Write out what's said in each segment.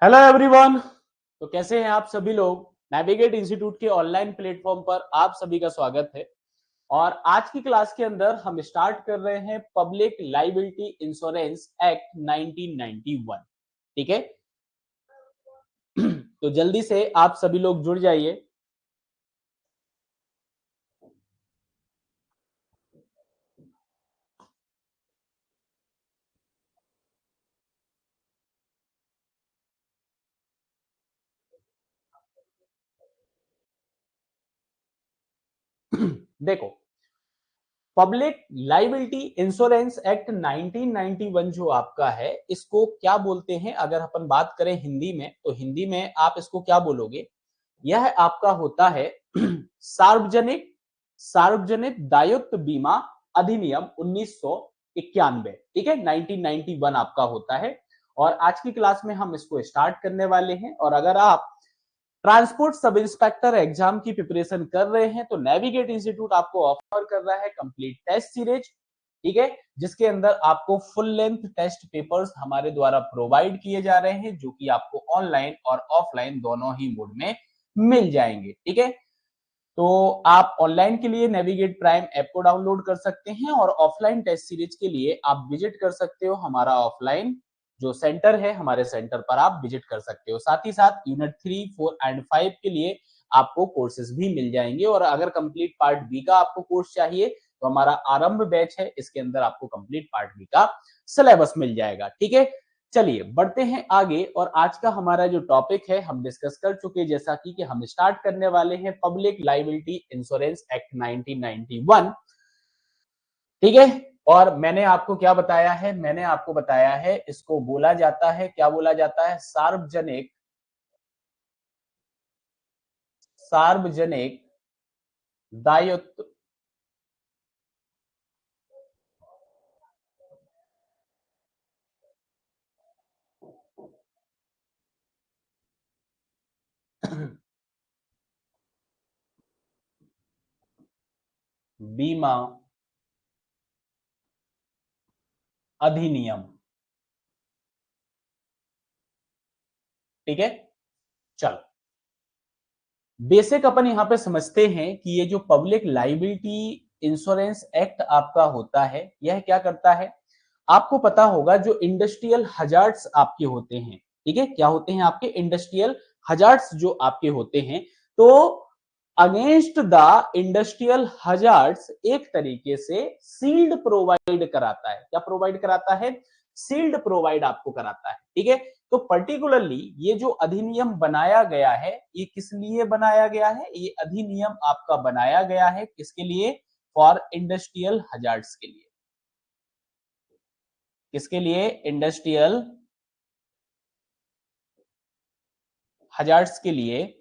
Hello everyone. तो कैसे हैं आप सभी लोग। नेविगेट इंस्टीट्यूट के ऑनलाइन प्लेटफॉर्म पर आप सभी का स्वागत है। और आज की क्लास के अंदर हम स्टार्ट कर रहे हैं पब्लिक लायबिलिटी इंश्योरेंस एक्ट 1991। ठीक है। तो जल्दी से आप सभी लोग जुड़ जाइए। देखो, पब्लिक लायबिलिटी इंश्योरेंस एक्ट 1991 जो आपका है, इसको क्या बोलते हैं? अगर अपन बात करें हिंदी में, तो हिंदी में आप इसको क्या बोलोगे? यह आपका होता है सार्वजनिक सार्वजनिक दायित्व बीमा अधिनियम 1991। ठीक है, 1991 आपका होता है। और आज की क्लास में हम इसको स्टार्ट करने वाले हैं। और अगर आप ट्रांसपोर्ट सब इंस्पेक्टर एग्जाम की प्रिपरेशन कर रहे हैं तो नेविगेट इंस्टीट्यूट आपको ऑफर कर रहा है कंप्लीट टेस्ट सीरीज। ठीक है, जिसके अंदर आपको फुल लेंथ टेस्ट पेपर्स हमारे द्वारा प्रोवाइड किए जा रहे हैं, जो कि आपको ऑनलाइन और ऑफलाइन दोनों ही मोड में मिल जाएंगे। ठीक है, तो आप ऑनलाइन के लिए नेविगेट प्राइम ऐप को डाउनलोड कर सकते हैं और ऑफलाइन टेस्ट सीरीज के लिए आप विजिट कर सकते हो हमारा ऑफलाइन जो सेंटर है, हमारे सेंटर पर आप विजिट कर सकते हो। साथ ही साथ यूनिट 3, 4 एंड 5 के लिए आपको कोर्सेज भी मिल जाएंगे। और अगर कंप्लीट पार्ट बी का आपको कोर्स चाहिए तो हमारा आरंभ बैच है, इसके अंदर आपको कंप्लीट पार्ट बी का सिलेबस मिल जाएगा। ठीक है, चलिए बढ़ते हैं आगे। और आज का हमारा जो टॉपिक है हम डिस्कस कर चुके, जैसा कि हम स्टार्ट करने वाले हैं पब्लिक लायबिलिटी इंश्योरेंस एक्ट 1991। ठीक है, और मैंने आपको क्या बताया है? मैंने आपको बताया है इसको बोला जाता है, क्या बोला जाता है? सार्वजनिक सार्वजनिक दायित्व बीमा अधिनियम। ठीक है, चलो बेसिक अपन यहां पे समझते हैं कि ये जो पब्लिक लायबिलिटी इंश्योरेंस एक्ट आपका होता है, यह क्या करता है? आपको पता होगा जो इंडस्ट्रियल हजार्ड्स आपके होते हैं। ठीक है, क्या होते हैं आपके? इंडस्ट्रियल हजार्ड्स जो आपके होते हैं। तो अगेंस्ट द इंडस्ट्रियल हजार्ड्स एक तरीके से सील्ड प्रोवाइड कराता है। क्या प्रोवाइड कराता है? सील्ड प्रोवाइड आपको कराता है। ठीक है, तो पर्टिकुलरली ये जो अधिनियम बनाया गया है, ये किस लिए बनाया गया है? ये अधिनियम आपका बनाया गया है किसके लिए? फॉर इंडस्ट्रियल हजार्ड्स के लिए। किसके लिए? इंडस्ट्रियल हजार्ड्स के लिए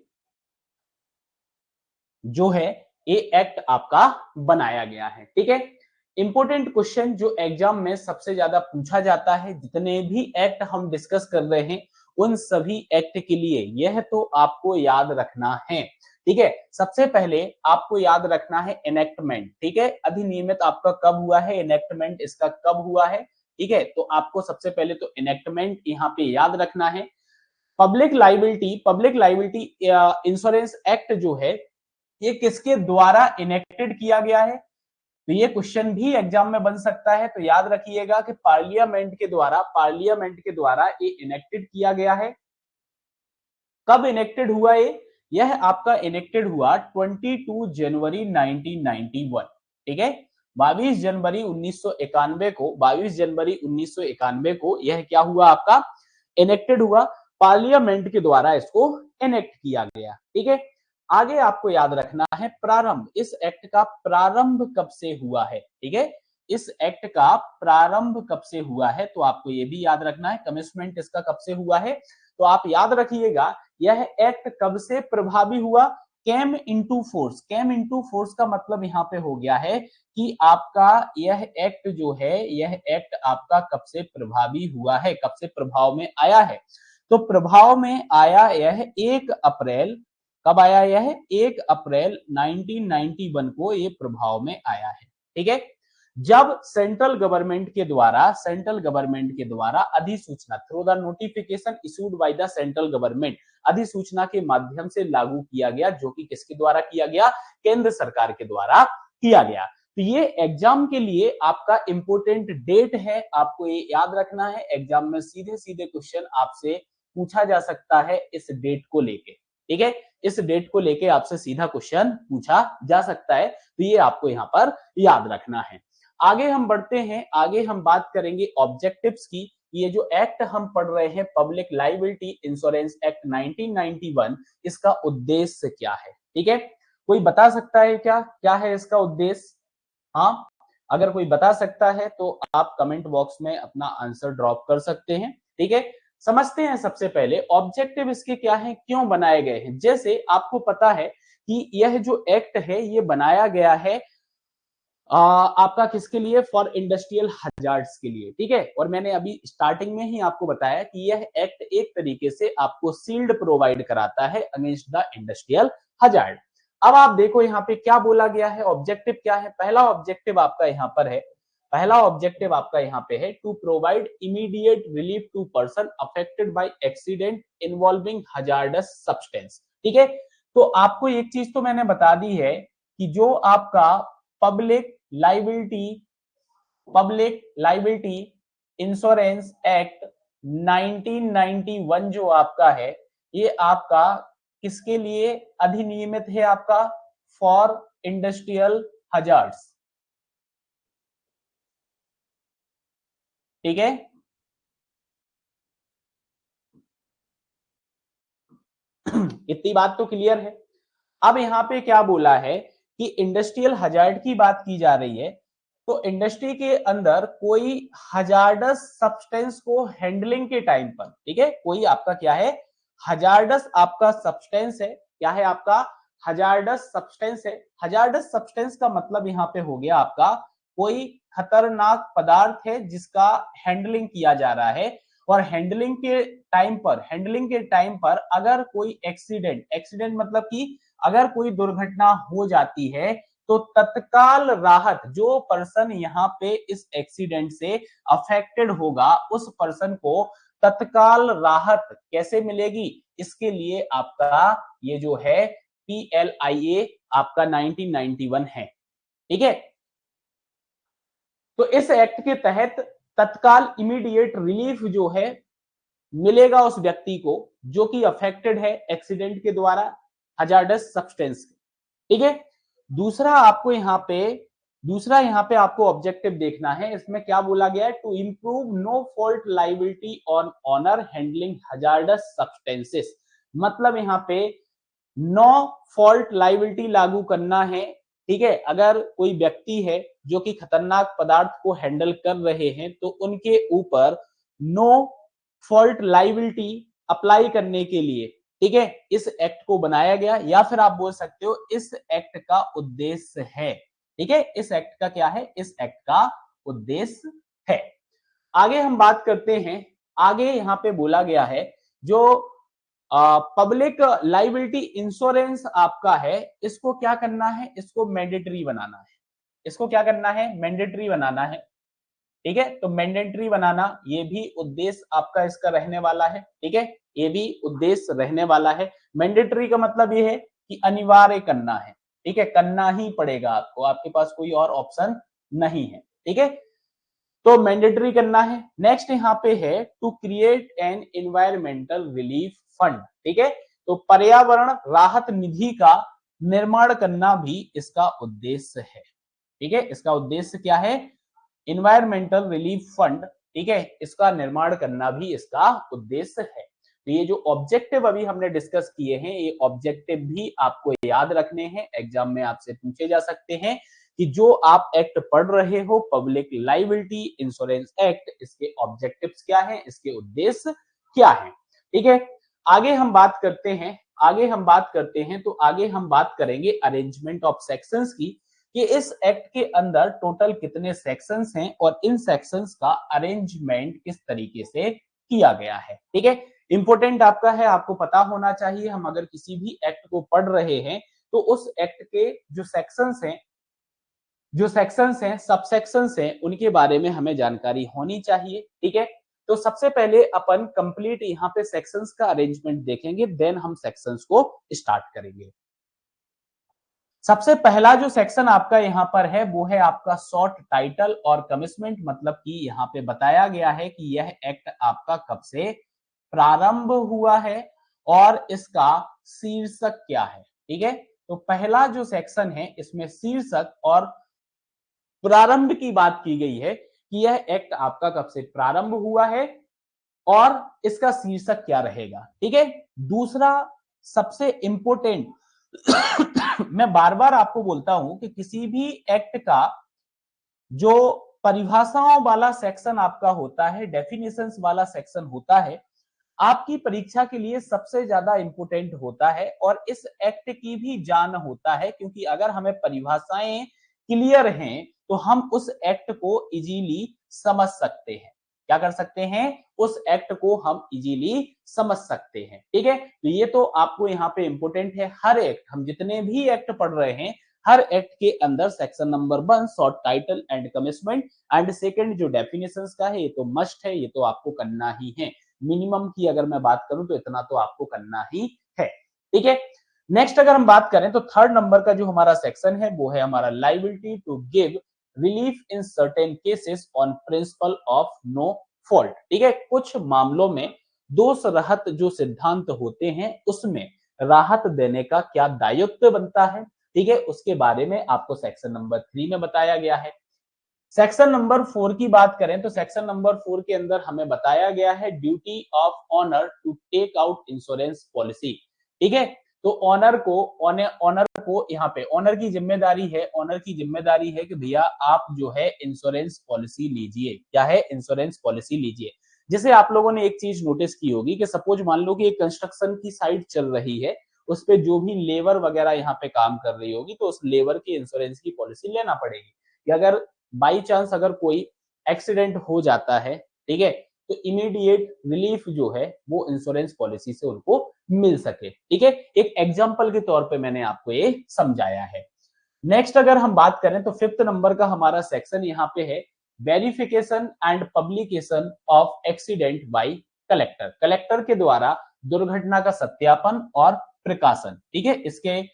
जो है ये एक्ट आपका बनाया गया है। ठीक है, इंपॉर्टेंट क्वेश्चन जो एग्जाम में सबसे ज्यादा पूछा जाता है, जितने भी एक्ट हम डिस्कस कर रहे हैं उन सभी एक्ट के लिए यह तो आपको याद रखना है। ठीक है, सबसे पहले आपको याद रखना है एनेक्टमेंट। ठीक है, अधिनियमित आपका कब हुआ है? एनेक्टमेंट इसका कब हुआ है? ठीक है, तो आपको सबसे पहले तो एनेक्टमेंट यहाँ पे याद रखना है। पब्लिक लायबिलिटी इंश्योरेंस एक्ट जो है ये किसके द्वारा इनेक्टेड किया गया है? तो ये क्वेश्चन भी एग्जाम में बन सकता है। तो याद रखिएगा कि पार्लियामेंट के द्वारा ये इनेक्टेड किया गया है। कब इनेक्टेड हुआ ये? यह आपका इनेक्टेड हुआ 22 जनवरी 1991। ठीक है, 22 जनवरी 1991 को यह क्या हुआ? आपका इनेक्टेड हुआ। पार्लियामेंट के द्वारा इसको इनेक्ट किया गया। ठीक है, आगे आपको याद रखना है प्रारंभ, इस एक्ट का प्रारंभ कब से हुआ है? ठीक है, इस एक्ट का प्रारंभ कब से हुआ है? तो आपको ये भी याद रखना है कमिटमेंट इसका कब से हुआ है। तो आप याद रखिएगा यह एक्ट कब से प्रभावी हुआ? Came into force. Came into force का मतलब यहाँ पे हो गया है कि आपका यह एक्ट जो है, यह एक्ट आपका कब से प्रभावी हुआ है, कब से प्रभाव में आया है? तो प्रभाव में आया यह 1 अप्रैल। कब आया? यह 1 अप्रैल 1991 को ये प्रभाव में आया है। ठीक है, जब सेंट्रल गवर्नमेंट के द्वारा अधिसूचना through the notification issued by the central government, अधिसूचना के माध्यम से लागू किया गया, जो कि किसके द्वारा किया गया, केंद्र सरकार के द्वारा किया गया। तो ये एग्जाम के लिए आपका इंपोर्टेंट डेट है, आपको ये याद रखना है। एग्जाम में सीधे सीधे क्वेश्चन आपसे पूछा जा सकता है इस डेट को लेके, ठीक है, इस डेट को लेके आपसे सीधा क्वेश्चन पूछा जा सकता है, तो ये आपको यहाँ पर याद रखना है। आगे हम बढ़ते हैं, आगे हम बात करेंगे ऑब्जेक्टिव्स की। ये जो एक्ट हम पढ़ रहे हैं, पब्लिक लायबिलिटी इंश्योरेंस एक्ट 1991, इसका उद्देश्य क्या है, ठीक है, कोई बता सकता है क्या क्या है इसका उद्देश्य? हाँ, अगर कोई बता सकता है तो आप कमेंट बॉक्स में अपना आंसर ड्रॉप कर सकते हैं, ठीक है। समझते हैं सबसे पहले ऑब्जेक्टिव इसके क्या है, क्यों बनाए गए हैं। जैसे आपको पता है कि यह जो एक्ट है ये बनाया गया है आपका किसके लिए, फॉर इंडस्ट्रियल हजार्ड्स के लिए, ठीक है। और मैंने अभी स्टार्टिंग में ही आपको बताया कि यह एक्ट एक तरीके से आपको शील्ड प्रोवाइड कराता है अगेंस्ट द इंडस्ट्रियल हजार्ड। अब आप देखो यहाँ पे क्या बोला गया है, ऑब्जेक्टिव क्या है। पहला ऑब्जेक्टिव आपका यहाँ पर है, पहला ऑब्जेक्टिव आपका यहाँ पे है, to provide immediate relief to person affected by accident involving hazardous substance, ठीक है। तो आपको एक चीज तो मैंने बता दी है कि जो आपका पब्लिक लाइबिलिटी इंश्योरेंस एक्ट 1991 जो आपका है, ये आपका किसके लिए अधिनियमित है, आपका फॉर इंडस्ट्रियल हजार्ड्स, ठीक है। इतनी बात तो क्लियर है। अब यहाँ पे क्या बोला है कि इंडस्ट्रियल हजार्ड की बात की जा रही है, तो इंडस्ट्री के अंदर कोई हजार्डस सब्सटेंस को हैंडलिंग के टाइम पर, ठीक है, कोई आपका क्या है, हजार्डस आपका सब्सटेंस है, क्या है आपका, हजार्डस सब्सटेंस है। हजार्डस सब्सटेंस का मतलब यहाँ पे हो गया आपका कोई खतरनाक पदार्थ है जिसका हैंडलिंग किया जा रहा है, और हैंडलिंग के टाइम पर अगर कोई एक्सीडेंट मतलब कि अगर कोई दुर्घटना हो जाती है तो तत्काल राहत, जो पर्सन यहाँ पे इस एक्सीडेंट से अफेक्टेड होगा उस पर्सन को तत्काल राहत कैसे मिलेगी, इसके लिए आपका ये जो है PLIA आपका 1991 है, ठीक है। तो इस एक्ट के तहत तत्काल इमीडिएट रिलीफ जो है मिलेगा उस व्यक्ति को जो कि अफेक्टेड है एक्सीडेंट के द्वारा हजार्डस सब्सटेंस, ठीक है। दूसरा यहाँ पे आपको ऑब्जेक्टिव देखना है, इसमें क्या बोला गया है, to improve no fault liability on owner handling hazardous substances, मतलब यहाँ पे नो फॉल्ट लाइबिलिटी लागू करना है, ठीक है। अगर कोई व्यक्ति है जो कि खतरनाक पदार्थ को हैंडल कर रहे हैं तो उनके ऊपर नो फॉल्ट लाइबिलिटी अप्लाई करने के लिए, ठीक है, इस एक्ट को बनाया गया, या फिर आप बोल सकते हो इस एक्ट का उद्देश्य है, ठीक है। इस एक्ट का क्या है, इस एक्ट का उद्देश्य है। आगे हम बात करते हैं, आगे यहाँ पे बोला गया है जो पब्लिक लाइबिलिटी इंश्योरेंस आपका है, इसको क्या करना है, इसको मैंडेटरी बनाना है, इसको क्या करना है, मैंडेटरी बनाना है, ठीक है। तो मैंडेटरी बनाना ये भी उद्देश्य आपका इसका रहने वाला है, ठीक है, ये भी उद्देश्य रहने वाला है। मैंडेटरी का मतलब ये है कि अनिवार्य करना है, ठीक है, करना ही पड़ेगा आपको, आपके पास कोई और ऑप्शन नहीं है, ठीक है। तो मैंडेटरी करना है। नेक्स्ट यहाँ पे है to create an environmental relief fund, ठीक है, तो पर्यावरण राहत निधि का निर्माण करना भी इसका उद्देश्य है, ठीक है। इसका उद्देश्य क्या है, इन्वायरमेंटल रिलीफ फंड, ठीक है, इसका निर्माण करना भी इसका उद्देश्य है। तो ये जो ऑब्जेक्टिव अभी हमने डिस्कस किए हैं, ये ऑब्जेक्टिव भी आपको याद रखने हैं, एग्जाम में आपसे पूछे जा सकते हैं कि जो आप एक्ट पढ़ रहे हो पब्लिक लाइबिलिटी इंश्योरेंस एक्ट, इसके ऑब्जेक्टिव्स क्या हैं, इसके उद्देश्य क्या हैं, ठीक है। आगे हम बात करते हैं, तो आगे हम बात करेंगे अरेंजमेंट ऑफ सेक्शंस की, कि इस एक्ट के अंदर टोटल कितने सेक्शंस हैं और इन सेक्शंस का अरेंजमेंट किस तरीके से किया गया है, ठीक है। इंपोर्टेंट आपका है, आपको पता होना चाहिए, हम अगर किसी भी एक्ट को पढ़ रहे हैं तो उस एक्ट के जो सेक्शंस हैं जो सेक्शंस हैं, सब सेक्शंस हैं, उनके बारे में हमें जानकारी होनी चाहिए। ठीक है, तो सबसे पहले अपन कंप्लीट यहाँ पे सेक्शंस का अरेंजमेंट देखेंगे, देन हम सेक्शंस को स्टार्ट करेंगे। सबसे पहला जो सेक्शन आपका यहाँ पर है वो है आपका शॉर्ट टाइटल और कमिटमेंट, मतलब कि यहाँ पे बताया गया है कि यह एक्ट आपका कब से प्रारंभ हुआ है और इसका शीर्षक क्या है। ठीक है, तो पहला जो सेक्शन है इसमें शीर्षक और प्रारंभ की बात की गई है कि यह एक्ट आपका कब से प्रारंभ हुआ है और इसका शीर्षक क्या रहेगा। ठीक है, दूसरा सबसे इंपॉर्टेंट मैं बार बार आपको बोलता हूं कि किसी भी एक्ट का जो परिभाषाओं वाला सेक्शन आपका होता है, डेफिनेशंस वाला सेक्शन होता है, आपकी परीक्षा के लिए सबसे ज्यादा इंपोर्टेंट होता है और इस एक्ट की भी जान होता है, क्योंकि अगर हमें परिभाषाएं क्लियर हैं तो हम उस एक्ट को इजीली समझ सकते हैं। क्या कर सकते हैं? उस एक्ट को हम इजीली समझ सकते हैं। ठीक है, तो ये तो आपको यहाँ पे इंपोर्टेंट है। हर एक्ट, हम जितने भी एक्ट पढ़ रहे हैं, हर एक्ट के अंदर section number 1 short title and commitment and second जो डेफिनेशंस का है, ये तो मस्ट है, ये तो आपको करना ही है। मिनिमम की अगर मैं बात करूं तो इतना तो आपको करना ही है। ठीक है, नेक्स्ट अगर हम बात करें तो थर्ड नंबर का जो हमारा सेक्शन है वो है हमारा liability to give relief in certain cases on principle of no fault. ठीक है, कुछ मामलों में दोष रहित जो सिद्धांत होते हैं उसमें राहत देने का क्या दायित्व बनता है। ठीक है, उसके बारे में आपको सेक्शन नंबर 3 में बताया गया है। सेक्शन नंबर 4 की बात करें तो सेक्शन नंबर 4 के अंदर हमें बताया गया है duty of owner to take out insurance policy. ठीक है, तो ऑनर को यहाँ पे ऑनर की जिम्मेदारी है, ऑनर की जिम्मेदारी है कि भैया आप जो है इंश्योरेंस पॉलिसी लीजिए। क्या है? इंश्योरेंस पॉलिसी लीजिए। जैसे आप लोगों ने एक चीज नोटिस की होगी कि सपोज मान लो कि एक कंस्ट्रक्शन की साइट चल रही है, उस पे जो भी लेबर वगैरह यहाँ पे काम कर रही होगी तो उस लेबर की इंश्योरेंस की पॉलिसी लेना पड़ेगी कि अगर बाई चांस अगर कोई एक्सीडेंट हो जाता है, ठीक है, तो इमीडिएट रिलीफ जो है वो इंश्योरेंस पॉलिसी से उनको मिल सके। ठीक है, एक एग्जांपल के तौर पे मैंने आपको ये समझाया है। नेक्स्ट अगर हम बात करें तो फिफ्थ नंबर का हमारा सेक्शन यहाँ पे है verification and publication of accident by collector. Collector के द्वारा दुर्घटना का सत्यापन और प्रकाशन। ठीक है,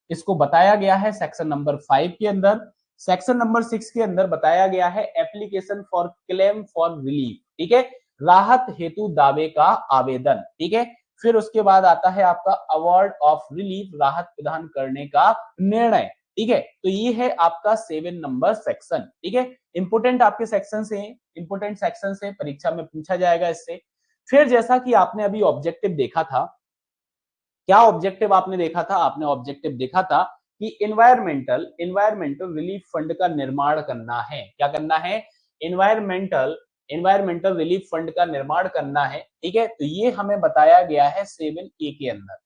इसको बताया गया है सेक्शन नंबर 5 के अंदर। सेक्शन नंबर 6 के अंदर बताया गया है application for claim for relief. ठीक है, राहत हेतु दावे का आवेदन। ठीक है, फिर उसके बाद आता है आपका अवार्ड ऑफ रिलीफ, राहत प्रदान करने का निर्णय। ठीक है, तो ये है आपका 7 नंबर सेक्शन। ठीक है, इंपोर्टेंट आपके सेक्शन से, इंपोर्टेंट सेक्शन से परीक्षा में पूछा जाएगा इससे। फिर जैसा कि आपने अभी ऑब्जेक्टिव देखा था, क्या ऑब्जेक्टिव आपने देखा था? आपने ऑब्जेक्टिव देखा था कि इन्वायरमेंटल रिलीफ फंड का निर्माण करना है। क्या करना है? इन्वायरमेंटल रिलीफ फंड का निर्माण करना है। ठीक है, तो ये हमें बताया गया है 7A के अंदर।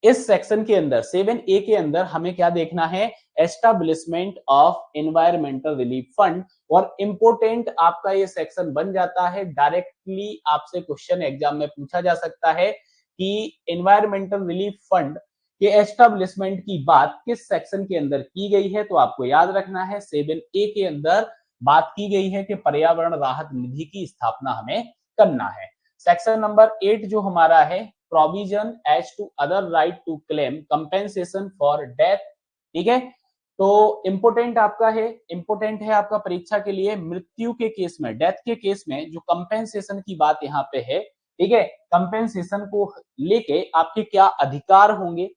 इस सेक्शन के अंदर 7A के अंदर हमें क्या देखना है? Establishment of environmental relief fund. और इंपोर्टेंट आपका ये सेक्शन बन जाता है, डायरेक्टली आपसे क्वेश्चन एग्जाम में पूछा जा सकता है कि इन्वायरमेंटल रिलीफ फंड के एस्टेब्लिशमेंट की बात किस सेक्शन के अंदर की गई है। तो आपको याद रखना है 7A के अंदर बात की गई है कि पर्यावरण राहत निधि की स्थापना हमें करना है। सेक्शन नंबर 8 जो हमारा है provision as to other right to claim compensation for death. ठीक है, तो इंपोर्टेंट है आपका परीक्षा के लिए मृत्यु के केस में, डेथ के केस में जो कंपेंसेशन की बात यहाँ पे है। ठीक है, कंपेंसेशन को लेके आपके क्या अधिकार होंगे,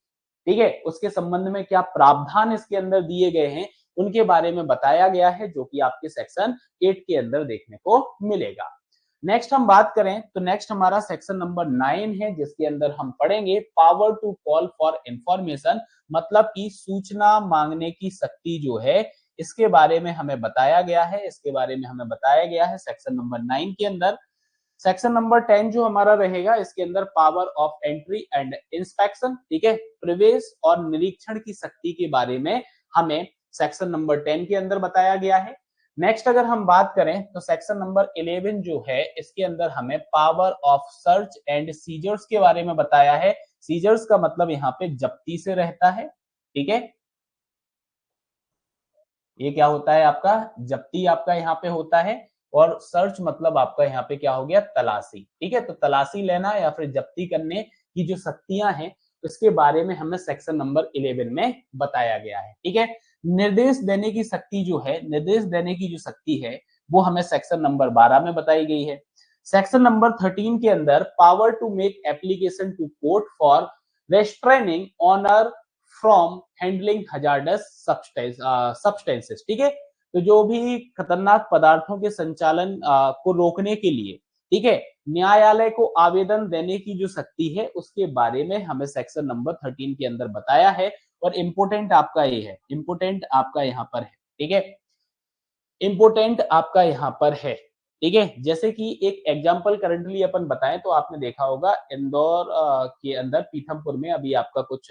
ठीक है, उसके संबंध में क्या प्रावधान इसके अंदर दिए गए हैं, उनके बारे में बताया गया है, जो कि आपके सेक्शन 8 के अंदर देखने को मिलेगा। नेक्स्ट हम बात करें तो नेक्स्ट हमारा सेक्शन नंबर 9 है, जिसके अंदर हम पढ़ेंगे power to call for information, मतलब कि सूचना मांगने की शक्ति जो है, इसके बारे में हमें बताया गया है। इसके बारे में हमें बताया गया है सेक्शन नंबर 9 के अंदर। सेक्शन नंबर 10 जो हमारा रहेगा, इसके अंदर power of entry and inspection. ठीक है, प्रवेश और निरीक्षण की शक्ति के बारे में हमें सेक्शन नंबर 10 के अंदर बताया गया है। नेक्स्ट अगर हम बात करें तो सेक्शन नंबर 11 जो है, इसके अंदर हमें power of search and seizures के बारे में बताया है। सीजर्स का मतलब यहाँ पे जब्ती से रहता है। ठीक है, ये क्या होता है आपका, जब्ती आपका यहाँ पे होता है, और सर्च मतलब आपका यहाँ पे क्या हो गया, तलाशी। ठीक है, तो तलाशी लेना या फिर जब्ती करने की जो शक्तियां हैं इसके बारे में हमें सेक्शन नंबर 11 में बताया गया है। ठीक है, निर्देश देने की शक्ति जो है, निर्देश देने की जो शक्ति है वो हमें सेक्शन नंबर 12 में बताई गई है। सेक्शन नंबर 13 के अंदर power to make application to court for restraining owner from handling hazardous substances. ठीक है, तो जो भी खतरनाक पदार्थों के संचालन को रोकने के लिए, ठीक है, न्यायालय को आवेदन देने की जो शक्ति है उसके बारे में हमें सेक्शन नंबर 13 के अंदर बताया है। और इम्पोर्टेंट आपका ये है, इम्पोर्टेंट आपका यहाँ पर है। ठीक है, इम्पोर्टेंट आपका यहाँ पर है। ठीक है, जैसे कि एक एग्जांपल करंटली अपन बताएं तो आपने देखा होगा इंदौर के अंदर पीथमपुर में अभी आपका कुछ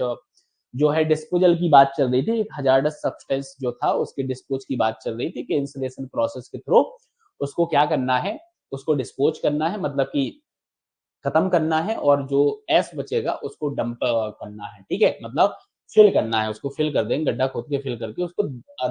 जो है डिस्पोजल की बात चल रही थी, एक हजार्डस सब्सटेंस जो था उसके डिस्पोज की बात चल रही थी कि इंसुलेशन प्रोसेस के थ्रू उसको क्या करना है, उसको डिस्पोज करना है, मतलब कि खत्म करना है, और जो एस बचेगा उसको डंप करना है। ठीक है, मतलब फिल करना है, उसको फिल कर देंगे, गड्ढा खोद के फिल करके उसको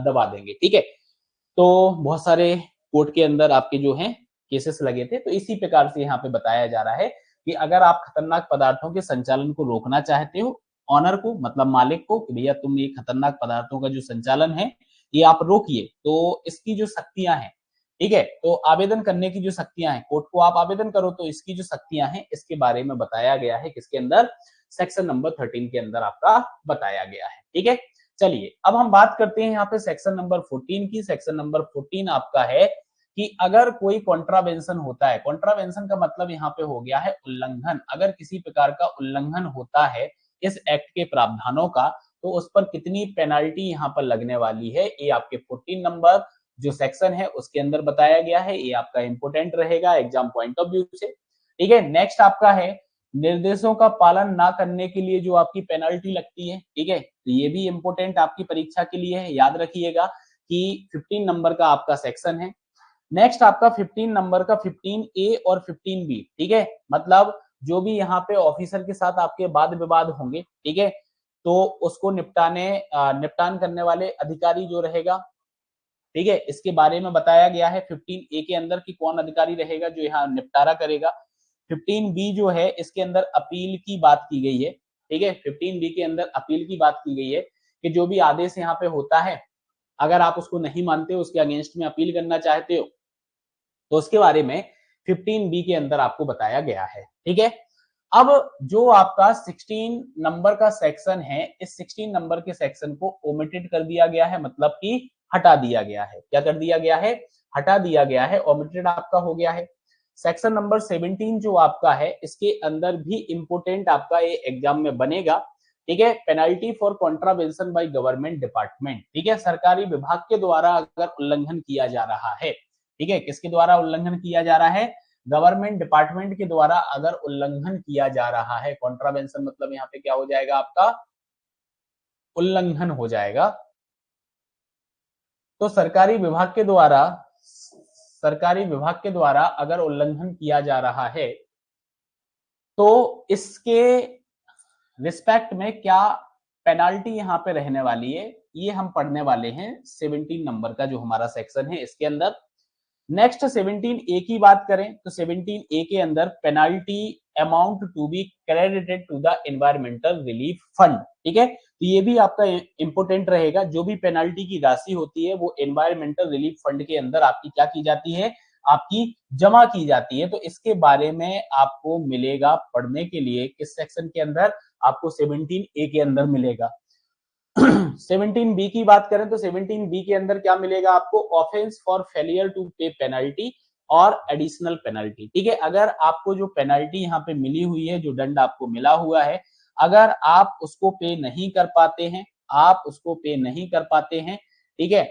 दबा देंगे। ठीक है, तो बहुत सारे कोर्ट के अंदर आपके जो हैं केसेस लगे थे, तो इसी प्रकार से यहाँ पे बताया जा रहा है कि अगर आप खतरनाक पदार्थों के संचालन को रोकना चाहते हो, ऑनर को मतलब मालिक को, कि भैया तुम ये खतरनाक पदार्थों का जो संचालन है ये आप रोकिए, तो इसकी जो शक्तियां हैं, ठीक है, तो आवेदन करने की जो शक्तियां हैं, कोर्ट को आप आवेदन करो तो इसकी जो शक्तियां हैं इसके बारे में बताया गया है, किसके अंदर, सेक्शन नंबर 13 के अंदर आपका बताया गया है। ठीक है, चलिए अब हम बात करते हैं यहाँ पे सेक्शन नंबर 14 की। सेक्शन नंबर 14 आपका है कि अगर कोई कॉन्ट्रावेंशन होता है, कॉन्ट्रावेंशन का मतलब यहाँ पे हो गया है उल्लंघन, अगर किसी प्रकार का उल्लंघन होता है इस एक्ट के प्रावधानों का, तो उस पर कितनी पेनाल्टी यहाँ पर लगने वाली है, ये आपके 14 नंबर जो सेक्शन है उसके अंदर बताया गया है। ये आपका इंपोर्टेंट रहेगा एग्जाम पॉइंट ऑफ व्यू से। ठीक है, नेक्स्ट आपका है निर्देशों का पालन ना करने के लिए जो आपकी पेनल्टी लगती है। ठीक है, तो ये भी इंपोर्टेंट आपकी परीक्षा के लिए है, याद रखिएगा कि 15 नंबर का आपका सेक्शन है। नेक्स्ट आपका 15 नंबर का 15A और 15B। ठीक है, मतलब जो भी यहाँ पे ऑफिसर के साथ आपके वाद विवाद होंगे, ठीक है, तो उसको निपटान करने वाले अधिकारी जो रहेगा, ठीक है, इसके बारे में बताया गया है 15A के अंदर कि कौन अधिकारी रहेगा जो यहाँ निपटारा करेगा। 15B जो है इसके अंदर अपील की बात की गई है। ठीक है, 15B के अंदर अपील की बात की गई है कि जो भी आदेश यहाँ पे होता है, अगर आप उसको नहीं मानते हो, उसके अगेंस्ट में अपील करना चाहते हो, तो उसके बारे में 15B के अंदर आपको बताया गया है। ठीक है, अब जो आपका 16 नंबर का सेक्शन है, इस 16 नंबर के सेक्शन को ओमिटेड कर दिया गया है, मतलब कि हटा दिया गया है। क्या कर दिया गया है, हटा दिया गया है, ओमिटेड आपका हो गया है। सेक्शन नंबर 17 जो आपका है इसके अंदर भी इंपोर्टेंट आपका ये एग्जाम में बनेगा। ठीक है, penalty for contravention by government department. ठीक है, सरकारी विभाग के द्वारा अगर उल्लंघन किया जा रहा है, ठीक है, किसके द्वारा उल्लंघन किया जा रहा है, गवर्नमेंट डिपार्टमेंट के द्वारा अगर उल्लंघन किया जा रहा है, कॉन्ट्रावेंशन मतलब यहाँ पे क्या हो जाएगा आपका, उल्लंघन हो जाएगा, तो सरकारी विभाग के द्वारा अगर उल्लंघन किया जा रहा है तो इसके रिस्पेक्ट में क्या पेनाल्टी यहाँ पे रहने वाली है, ये हम पढ़ने वाले हैं 17 नंबर का जो हमारा सेक्शन है इसके अंदर। नेक्स्ट 17A की बात करें तो 17A के अंदर penalty amount to be credited to the environmental relief fund. ठीक है, तो ये भी आपका इंपोर्टेंट रहेगा, जो भी पेनाल्टी की राशि होती है वो एनवायरमेंटल रिलीफ फंड के अंदर आपकी क्या की जाती है, आपकी जमा की जाती है। तो इसके बारे में आपको मिलेगा पढ़ने के लिए किस सेक्शन के अंदर, आपको 17A के अंदर मिलेगा। 17B की बात करें तो 17B के अंदर क्या मिलेगा आपको, ऑफेंस फॉर फेलियर टू पे पेनल्टी और एडिशनल पेनल्टी। ठीक है, अगर आपको जो पेनल्टी यहाँ पे मिली हुई है, जो दंड आपको मिला हुआ है, अगर आप उसको पे नहीं कर पाते हैं, आप उसको पे नहीं कर पाते हैं, ठीक है,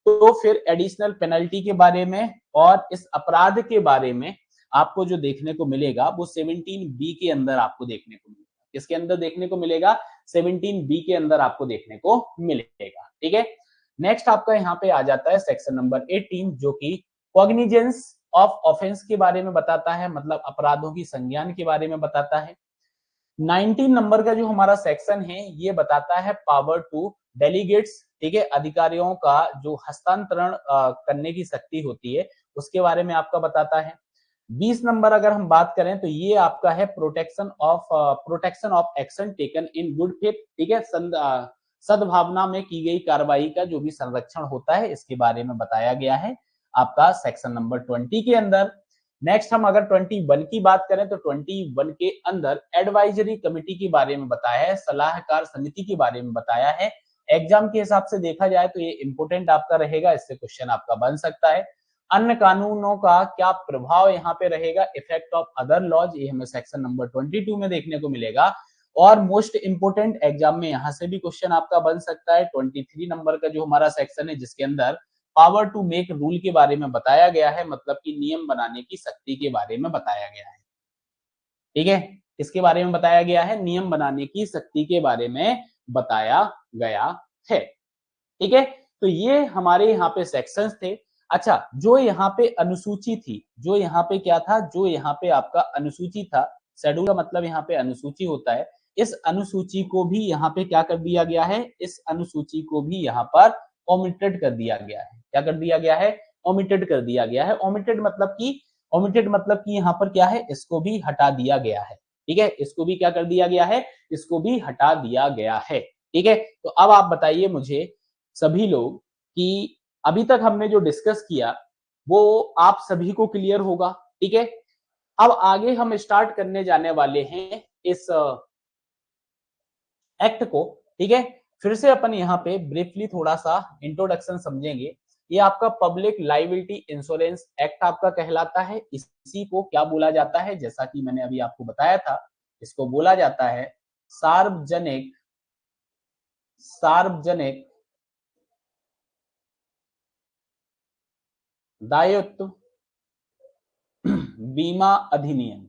तो फिर एडिशनल पेनल्टी के बारे में और इस अपराध के बारे में आपको जो देखने को मिलेगा वो 17B के अंदर आपको देखने को मिलेगा। किसके अंदर देखने को मिलेगा, 17B के अंदर आपको देखने को मिलेगा। ठीक है, नेक्स्ट आपका यहाँ पे आ जाता है सेक्शन नंबर 18 जो कि कॉग्निजेंस ऑफ ऑफेंस के बारे में बताता है, मतलब अपराधों की संज्ञान के बारे में बताता है। 19 नंबर का जो हमारा सेक्शन है ये बताता है पावर टू डेलीगेट्स ठीक है, अधिकारियों का जो हस्तांतरण करने की शक्ति होती है उसके बारे में आपका बताता है। 20 नंबर अगर हम बात करें तो ये आपका है protection of action taken in good faith, ठीक है, सद्भावना में की गई कार्रवाई का जो भी संरक्षण होता है इसके बारे में बताया गया है आपका सेक्शन नंबर 20 के अंदर। नेक्स्ट हम अगर 21 की बात करें तो 21 के अंदर एडवाइजरी कमेटी के बारे में बताया है, सलाहकार समिति के बारे में बताया है। एग्जाम के हिसाब से देखा जाए तो ये इंपोर्टेंट आपका रहेगा, इससे क्वेश्चन आपका बन सकता है। अन्य कानूनों का क्या प्रभाव यहाँ पे रहेगा, इफेक्ट ऑफ अदर लॉज, ये हमें सेक्शन नंबर 22 में देखने को मिलेगा। और मोस्ट इंपोर्टेंट एग्जाम में यहां से भी क्वेश्चन आपका बन सकता है 23 नंबर का जो हमारा सेक्शन है जिसके अंदर पावर टू मेक रूल के बारे में बताया गया है, मतलब कि नियम बनाने की शक्ति के बारे में बताया गया है, ठीक है, इसके बारे में बताया गया है, नियम बनाने की शक्ति के बारे में बताया गया है, ठीक है। तो ये हमारे यहाँ पे सेक्शंस थे। अच्छा, जो यहाँ पे अनुसूची थी, जो यहाँ पे क्या था, जो यहाँ पे आपका अनुसूची था, शेड्यूल का मतलब यहाँ पे अनुसूची होता है, इस अनुसूची को भी यहाँ पे क्या कर दिया गया है, इस अनुसूची को भी यहाँ पर ओमिटेड कर दिया गया है। क्या कर दिया गया है, ओमिटेड कर दिया गया है। ओमिटेड मतलब कि यहाँ पर क्या है, इसको भी हटा दिया गया है, ठीक है, इसको भी क्या कर दिया गया है, इसको भी हटा दिया गया है, ठीक है। तो अब आप बताइए मुझे सभी लोग कि अभी तक हमने जो डिस्कस किया वो आप सभी को क्लियर होगा, ठीक है। अब आगे हम स्टार्ट करने जाने वाले हैं इस एक्ट को, ठीक है। फिर से अपन यहाँ पे ब्रीफली थोड़ा सा इंट्रोडक्शन समझेंगे। ये आपका पब्लिक लाइबिलिटी इंश्योरेंस एक्ट आपका कहलाता है। इसी को क्या बोला जाता है, जैसा कि मैंने अभी आपको बताया था, इसको बोला जाता है सार्वजनिक सार्वजनिक दायित्व बीमा अधिनियम।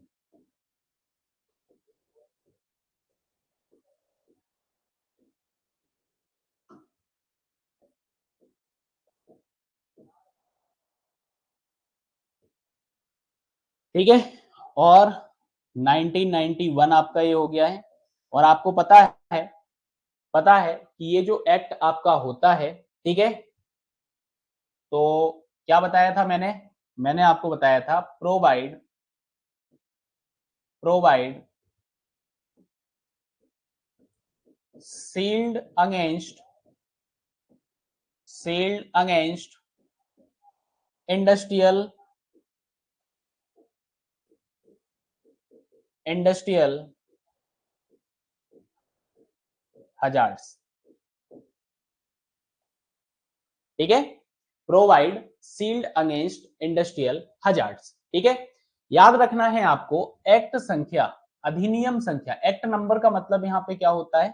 ठीक है, और 1991 आपका ये हो गया है। और आपको पता है कि ये जो एक्ट आपका होता है, ठीक है, तो क्या बताया था मैंने आपको बताया था provide shield against industrial hazards, ठीक है, provide shield against industrial hazards, ठीक है। याद रखना है आपको एक्ट संख्या, अधिनियम संख्या, एक्ट नंबर का मतलब यहाँ पे क्या होता है,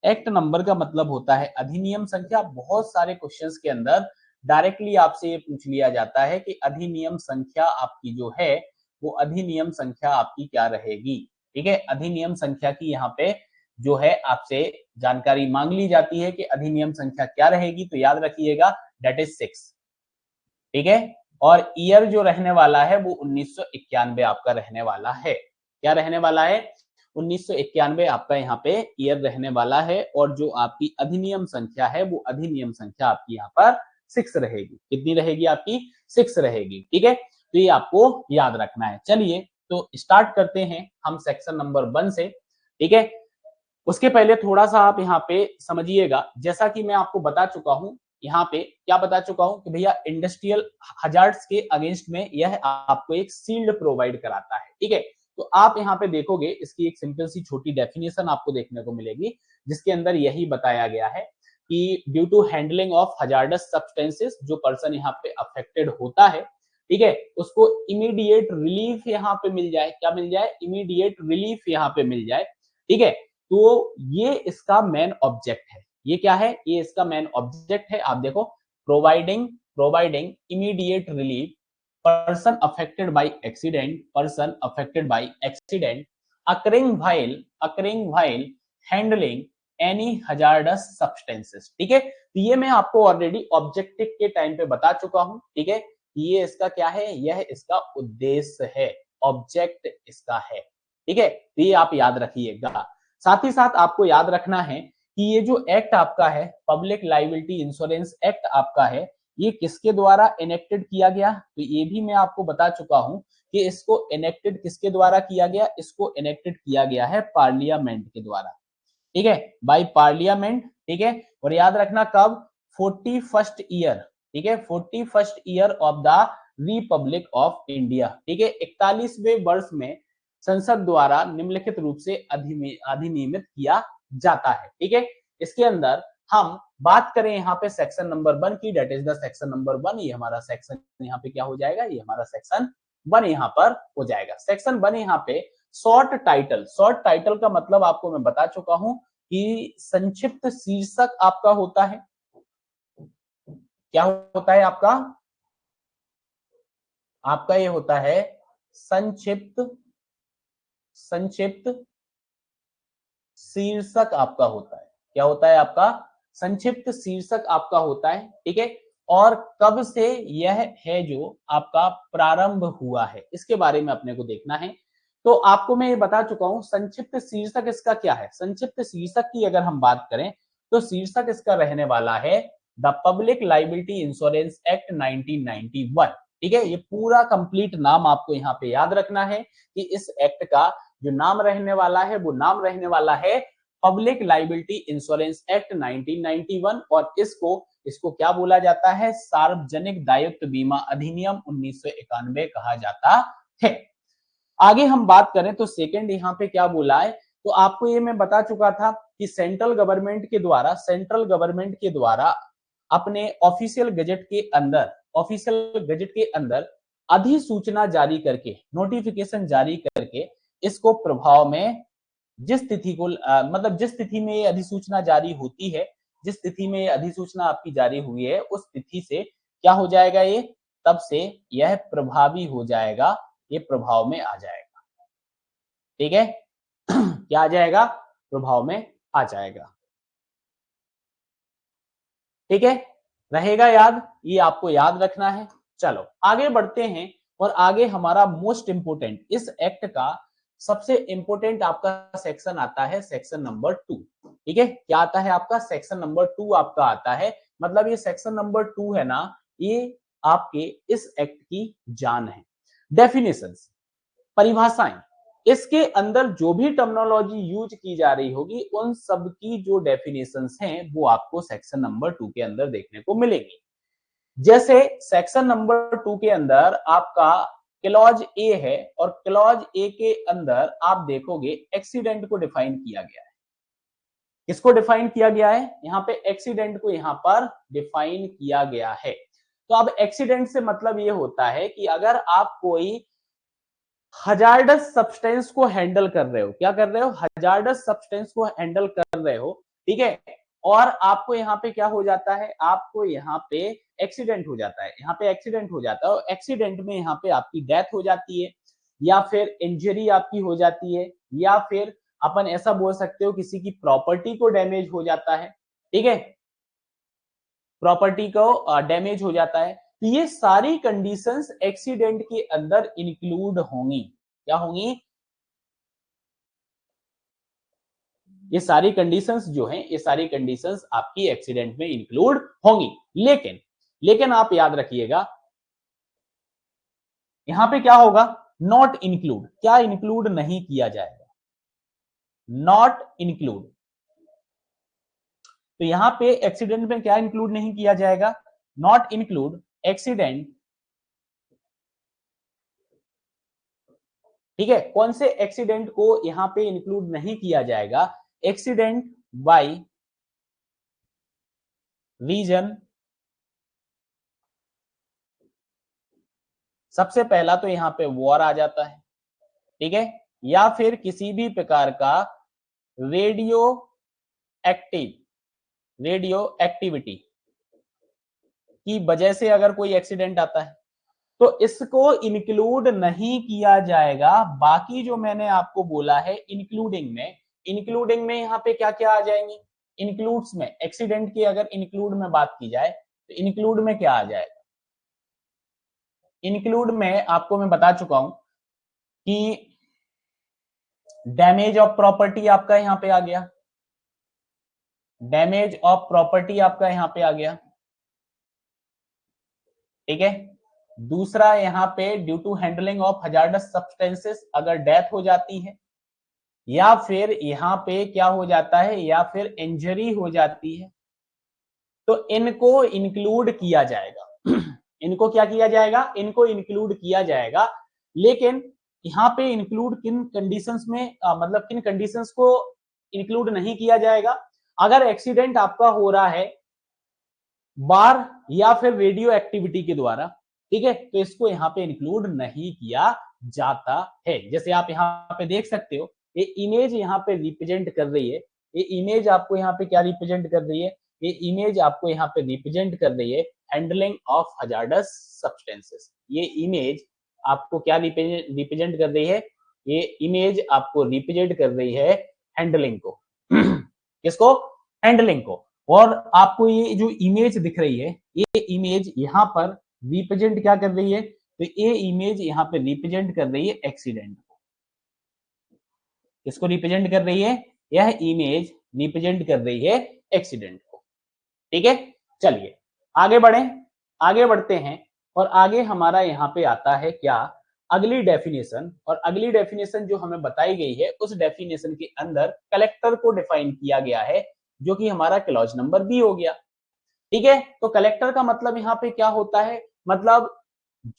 एक्ट नंबर का मतलब होता है अधिनियम संख्या। बहुत सारे क्वेश्चंस के अंदर डायरेक्टली आपसे ये पूछ लिया जाता है कि अधिनियम संख्या आपकी जो है वो अधिनियम संख्या आपकी क्या रहेगी, ठीक है। अधिनियम संख्या की यहाँ पे जो है आपसे जानकारी मांग ली जाती है कि अधिनियम संख्या क्या रहेगी, तो याद रखिएगा दैट इज 6, ठीक है। और ईयर जो रहने वाला है वो 1991 आपका रहने वाला है। क्या रहने वाला है, 1991 आपका यहाँ पे ईयर रहने वाला है। और जो आपकी अधिनियम संख्या है वो अधिनियम संख्या आपकी यहाँ पर 6 रहेगी। कितनी रहेगी आपकी, 6 रहेगी, ठीक है। तो ये आपको याद रखना है। चलिए तो स्टार्ट करते हैं हम सेक्शन नंबर 1 से, ठीक है। उसके पहले थोड़ा सा आप यहाँ पे समझिएगा, जैसा कि मैं आपको बता चुका हूं, यहाँ पे क्या बता चुका हूं कि भैया इंडस्ट्रियल हजार्ड्स के अगेंस्ट में यह आपको एक शील्ड प्रोवाइड कराता है, ठीक है। तो आप यहाँ पे देखोगे इसकी एक सिंपल सी छोटी डेफिनेशन आपको देखने को मिलेगी, जिसके अंदर यही बताया गया है कि due to handling of hazardous substances, जो पर्सन यहाँ पे अफेक्टेड होता है, ठीक है, उसको इमीडिएट रिलीफ यहाँ पे मिल जाए। क्या मिल जाए, इमीडिएट रिलीफ यहाँ पे मिल जाए, ठीक है। तो ये इसका मेन ऑब्जेक्ट है। ये क्या है, ये इसका मेन ऑब्जेक्ट है। आप देखो, providing immediate relief person affected by accident occurring while handling any hazardous substances, ठीक है। तो ये मैं आपको ऑलरेडी ऑब्जेक्टिव के टाइम पे बता चुका हूं, ठीक है। ये इसका क्या है, यह इसका उद्देश्य है, ऑब्जेक्ट इसका है, ठीक है। तो ये आप याद रखिएगा। साथ ही साथ आपको याद रखना है कि ये जो एक्ट आपका है, पब्लिक लायबिलिटी इंश्योरेंस एक्ट आपका है, ये किसके द्वारा इनेक्टेड किया गया? तो ये भी मैं आपको बता चुका हूं कि इसको इनेक्टेड किसके द्वारा किया गया? इसको इनेक्टेड किया गया है पार्लियामेंट के द्वारा, ठीक है, बाय पार्लियामेंट, ठीक है। और याद रखना कब? 41st ईयर, ठीक है, 41st year of the Republic of India, ठीक है, 41वें वर्ष में संसद द्वारा निम्नलिखित रूप से अधिनियमित किया जाता है, ठीक है। इसके अंदर हम बात करें यहाँ पे सेक्शन नंबर 1 की, date is the section number 1, ये हमारा सेक्शन यहाँ पे क्या हो जाएगा? ये हमारा सेक्शन 1 यहाँ पर हो जाएगा। सेक्शन 1 यहाँ पे शॉर्ट टाइटल, शॉर्ट टाइटल का मतलब आपको मैं बता चुका हूं कि संक्षिप्त शीर्षक आपका होता है। क्या होता है आपका? आपका ये होता है संक्षिप्त, संक्षिप्त शीर्षक आपका होता है। क्या होता है आपका? संक्षिप्त शीर्षक आपका होता है, ठीक है। और कब से यह है जो आपका प्रारंभ हुआ है, इसके बारे में अपने को देखना है। तो आपको मैं ये बता चुका हूं संक्षिप्त शीर्षक इसका क्या है। संक्षिप्त शीर्षक की अगर हम बात करें तो शीर्षक इसका रहने वाला है the public liability insurance act 1991, ठीक है। ये पूरा कंप्लीट नाम आपको यहाँ पे याद रखना है कि इस एक्ट का जो नाम रहने वाला है वो नाम रहने वाला है पब्लिक लायबिलिटी इंश्योरेंस एक्ट 1991, और इसको क्या बोला जाता है? सार्वजनिक दायित्व बीमा अधिनियम 1991 कहा जाता है। आगे हम बात करें तो सेकंड यहाँ पे क्या बोला है, तो आपको ये मैं बता चुका था कि सेंट्रल गवर्नमेंट के द्वारा, सेंट्रल गवर्नमेंट के द्वारा अपने ऑफिशियल गजेट के अंदर, ऑफिशियल गजेट के अंदर अधिसूचना जारी करके, नोटिफिकेशन जारी करके इसको प्रभाव में जिस तिथि को मतलब जिस तिथि में ये अधिसूचना जारी होती है, जिस तिथि में ये अधिसूचना आपकी जारी हुई है उस तिथि से क्या हो जाएगा? ये तब से यह प्रभावी हो जाएगा, ये प्रभाव में आ जाएगा, ठीक है। क्या आ जाएगा? प्रभाव में आ जाएगा, ठीक है, रहेगा याद, ये आपको याद रखना है। चलो आगे बढ़ते हैं, और आगे हमारा मोस्ट इंपोर्टेंट, इस एक्ट का सबसे इंपोर्टेंट आपका सेक्शन आता है सेक्शन नंबर 2, ठीक है। क्या आता है आपका? सेक्शन नंबर 2 आपका आता है। मतलब ये सेक्शन नंबर 2 है ना, ये आपके इस एक्ट की जान है। डेफिनेशंस, परिभाषाएं, इसके अंदर जो भी टर्मिनोलॉजी यूज की जा रही होगी उन सब की जो डेफिनेशंस हैं वो आपको सेक्शन नंबर 2 के अंदर देखने को मिलेंगी। जैसे सेक्शन नंबर 2 के अंदर आपका क्लॉज ए है, और क्लॉज ए के अंदर आप देखोगे एक्सीडेंट को डिफाइन किया गया है। किसको डिफाइन किया गया है? यहाँ पे एक्सीडेंट को यहाँ पर डिफाइन किया गया है। तो अब एक्सीडेंट से मतलब ये होता है कि अगर आप कोई हजार्डस सब्सटेंस को हैंडल कर रहे हो, क्या कर रहे हो? हजार्डस सब्सटेंस को हैंडल कर रहे हो, ठीक है, और आपको यहाँ पे क्या हो जाता है? आपको यहाँ पे एक्सीडेंट हो जाता है, यहाँ पे एक्सीडेंट हो जाता है, और एक्सीडेंट में यहाँ पे आपकी डेथ हो जाती है, या फिर इंजरी आपकी हो जाती है, या फिर अपन ऐसा बोल सकते हो किसी की प्रॉपर्टी को डैमेज हो जाता है, ठीक है, प्रॉपर्टी को डैमेज हो जाता है। तो ये सारी कंडीशंस एक्सीडेंट के अंदर इंक्लूड होंगी। क्या होंगी? ये सारी कंडीशंस जो हैं, ये सारी कंडीशंस आपकी एक्सीडेंट में इंक्लूड होंगी। लेकिन लेकिन आप याद रखिएगा यहां पे क्या होगा? नॉट इंक्लूड, क्या इंक्लूड नहीं किया जाएगा? Not include. तो यहां पे एक्सीडेंट में क्या इंक्लूड नहीं किया जाएगा? नॉट इंक्लूड एक्सीडेंट, ठीक है। कौन से एक्सीडेंट को यहां पे इंक्लूड नहीं किया जाएगा? एक्सीडेंट बाय रीजन, सबसे पहला तो यहां पे वॉर आ जाता है, ठीक है, या फिर किसी भी प्रकार का रेडियो एक्टिव, रेडियो एक्टिविटी की वजह से अगर कोई एक्सीडेंट आता है तो इसको इंक्लूड नहीं किया जाएगा। बाकी जो मैंने आपको बोला है इंक्लूडिंग में, इंक्लूडिंग में यहाँ पे क्या क्या आ जाएंगी? इंक्लूड्स में, एक्सीडेंट की अगर इंक्लूड में बात की जाए तो इंक्लूड में क्या आ जाएगा? इंक्लूड में आपको मैं बता चुका हूं कि डैमेज ऑफ प्रॉपर्टी आपका यहां पे आ गया, डैमेज ऑफ प्रॉपर्टी आपका यहां पे आ गया, ठीक है। दूसरा यहां पे due to handling of hazardous substances, अगर डेथ हो जाती है, या फिर यहां पे क्या हो जाता है, या फिर इंजरी हो जाती है, तो इनको इंक्लूड किया जाएगा। इनको क्या किया जाएगा, इनको इंक्लूड किया जाएगा। लेकिन यहाँ पे इंक्लूड किन कंडीशंस में, मतलब किन कंडीशंस को इंक्लूड नहीं किया जाएगा, अगर एक्सीडेंट आपका हो रहा है बार या फिर रेडियो एक्टिविटी के द्वारा, ठीक है, तो इसको यहाँ पे इंक्लूड नहीं किया जाता है। जैसे आप यहाँ पे देख सकते हो, ये इमेज यहाँ पे रिप्रेजेंट कर रही है, ये इमेज आपको यहाँ पे क्या रिप्रेजेंट कर रही है, ये इमेज आपको यहाँ पे रिप्रेजेंट कर रही है हैंडलिंग ऑफ हजार्डस सब्सटेंसेस। ये इमेज आपको क्या रिप्रेजेंट कर रही है, ये इमेज आपको रिप्रेजेंट कर रही है हैंडलिंग को। किसको, हैंडलिंग को। और आपको ये जो इमेज दिख रही है, ये इमेज यहाँ पर रिप्रेजेंट क्या कर रही है, तो ये इमेज यहाँ पे रिप्रेजेंट कर रही है एक्सीडेंट को। किसको रिप्रेजेंट कर रही है, यह इमेज रिप्रेजेंट कर रही है एक्सीडेंट को, ठीक है। चलिए आगे बढ़े, आगे बढ़ते हैं, और आगे हमारा यहाँ पे आता है क्या, अगली डेफिनेशन। और अगली डेफिनेशन जो हमें बताई गई है, उस डेफिनेशन के अंदर कलेक्टर को डिफाइन किया गया है, जो कि हमारा क्लॉज नंबर बी हो गया, ठीक है। तो कलेक्टर का मतलब यहाँ पे क्या होता है, मतलब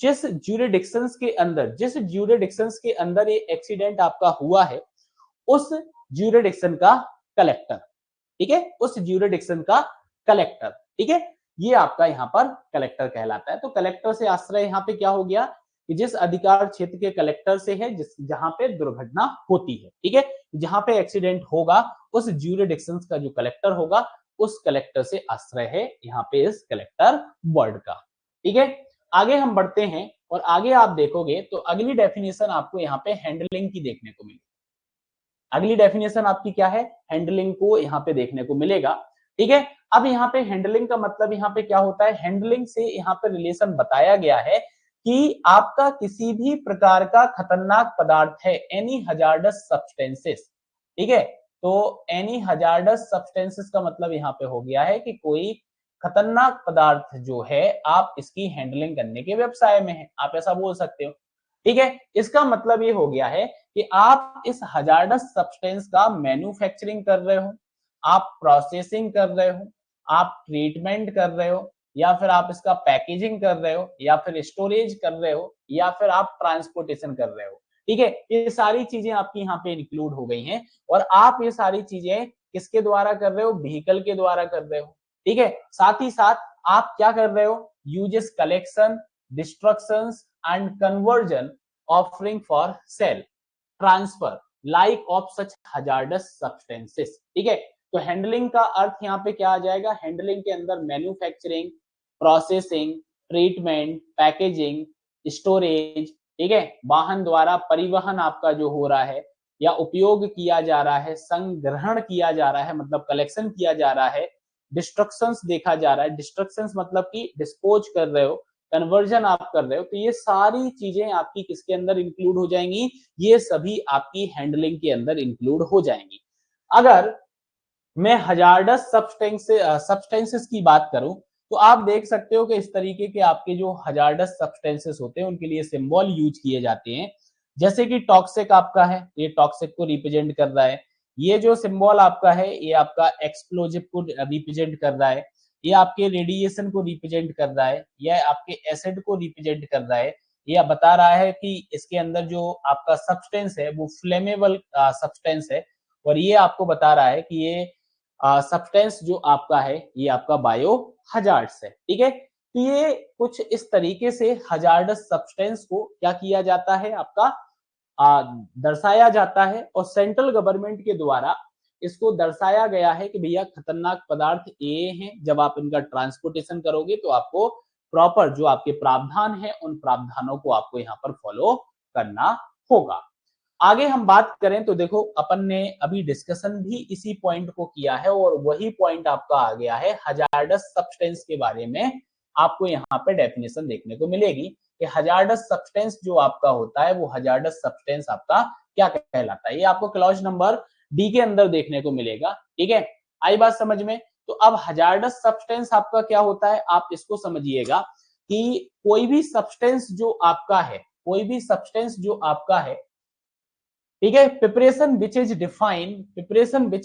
जिस ज्यूरिडिक्शंस के अंदर, जिस ज्यूरिडिक्शंस के अंदर ये एक्सीडेंट आपका हुआ है, उस ज्यूरिडिक्शन का कलेक्टर, ठीक है, उस ज्यूरिडिक्शन का कलेक्टर, ठीक है, ये आपका यहाँ पर कलेक्टर कहलाता है। तो कलेक्टर से आश्रय यहाँ पे क्या हो गया कि जिस अधिकार क्षेत्र के कलेक्टर से है, जिस जहां पे दुर्घटना होती है, ठीक है, जहां पे एक्सीडेंट होगा, उस ज्यूरिडिक्शन का जो कलेक्टर होगा, उस कलेक्टर से आश्रय है यहाँ पे इस कलेक्टर वर्ड का, ठीक है। आगे हम बढ़ते हैं, और आगे आप देखोगे तो अगली डेफिनेशन आपको यहाँ पे हैंडलिंग की देखने को मिलेगी। अगली डेफिनेशन आपकी क्या है, हैंडलिंग को यहाँ पे देखने को मिलेगा, ठीक है। अब यहाँ पे हैंडलिंग का मतलब यहाँ पे क्या होता है, हैंडलिंग से यहाँ पे रिलेशन बताया गया है कि आपका किसी भी प्रकार का खतरनाक पदार्थ है, एनी हजार्डस सब्सटेंसेस, ठीक है। तो एनी हजार्डस सब्सटेंसेस का मतलब यहाँ पे हो गया है कि कोई खतरनाक पदार्थ जो है, आप इसकी हैंडलिंग करने के व्यवसाय में है, आप ऐसा बोल सकते हो, ठीक है। इसका मतलब ये हो गया है कि आप इस हजार्डस सब्सटेंस का मैन्युफैक्चरिंग कर रहे हो, आप प्रोसेसिंग कर रहे हो, आप ट्रीटमेंट कर रहे हो, या फिर आप इसका पैकेजिंग कर रहे हो, या फिर स्टोरेज कर रहे हो, या फिर आप ट्रांसपोर्टेशन कर रहे हो, ठीक है। ये सारी चीजें आपकी यहाँ पे इंक्लूड हो गई हैं, और आप ये सारी चीजें किसके द्वारा कर रहे हो, व्हीकल के द्वारा कर रहे हो, ठीक है। साथ ही साथ आप क्या कर रहे हो, uses collection, destruction and conversion, offering for sale, transfer like of such hazardous substances, ठीक है। तो हैंडलिंग का अर्थ यहाँ पे क्या आ जाएगा, हैंडलिंग के अंदर manufacturing, processing, treatment, packaging, storage, ठीक है, वाहन द्वारा परिवहन आपका जो हो रहा है या उपयोग किया जा रहा है, संग्रहण किया जा रहा है, मतलब कलेक्शन किया जा रहा है, डिस्ट्रक्शंस देखा जा रहा है, डिस्ट्रक्शंस मतलब कि डिस्पोज कर रहे हो, कन्वर्जन आप कर रहे हो, तो ये सारी चीजें आपकी किसके अंदर इंक्लूड हो जाएंगी, ये सभी आपकी हैंडलिंग के अंदर इंक्लूड हो जाएंगी। अगर मैं हजार्डस सब्सटेंसेस की बात करूं, तो आप देख सकते हो कि इस तरीके के आपके जो हजार्डस सब्सटेंसेस होते हैं, उनके लिए सिंबल यूज किए जाते हैं। जैसे कि टॉक्सिक आपका है, ये टॉक्सिक को रिप्रेजेंट कर रहा है। ये जो सिंबल आपका है, ये आपका एक्सप्लोजिव को रिप्रेजेंट कर रहा है। ये आपके रेडिएशन को रिप्रेजेंट कर रहा है, यह आपके एसिड को रिप्रेजेंट कर रहा है। यह बता रहा है कि इसके अंदर जो आपका सब्सटेंस है वो फ्लेमेबल सब्सटेंस है, और ये आपको बता रहा है कि ये सब्सटेंस जो आपका है, ये आपका बायो हजार्ड्स है, ठीक है। तो ये कुछ इस तरीके से हजार्डस सब्सटेंस को क्या किया जाता है, आपका दर्शाया जाता है, और सेंट्रल गवर्नमेंट के द्वारा इसको दर्शाया गया है कि भैया खतरनाक पदार्थ ये हैं, जब आप इनका ट्रांसपोर्टेशन करोगे तो आपको प्रॉपर जो आपके प्रावधान है, उन प्रावधानों को आपको यहाँ पर फॉलो करना होगा। आगे हम बात करें तो देखो, अपन ने अभी डिस्कशन भी इसी पॉइंट को किया है, और वही पॉइंट आपका आ गया है हजार्डस सब्सटेंस के बारे में। आपको यहाँ पे डेफिनेशन देखने को मिलेगी कि हजार्डस सब्सटेंस जो आपका होता है, वो हजार्डस सब्सटेंस आपका क्या कहलाता है, ये आपको क्लॉज नंबर डी के अंदर देखने को मिलेगा, ठीक है। आई बात समझ में? तो अब हजार्डस सब्सटेंस आपका क्या होता है, आप इसको समझिएगा कि कोई भी सब्सटेंस जो आपका है, कोई भी सब्सटेंस जो आपका है, ठीक है, preparation which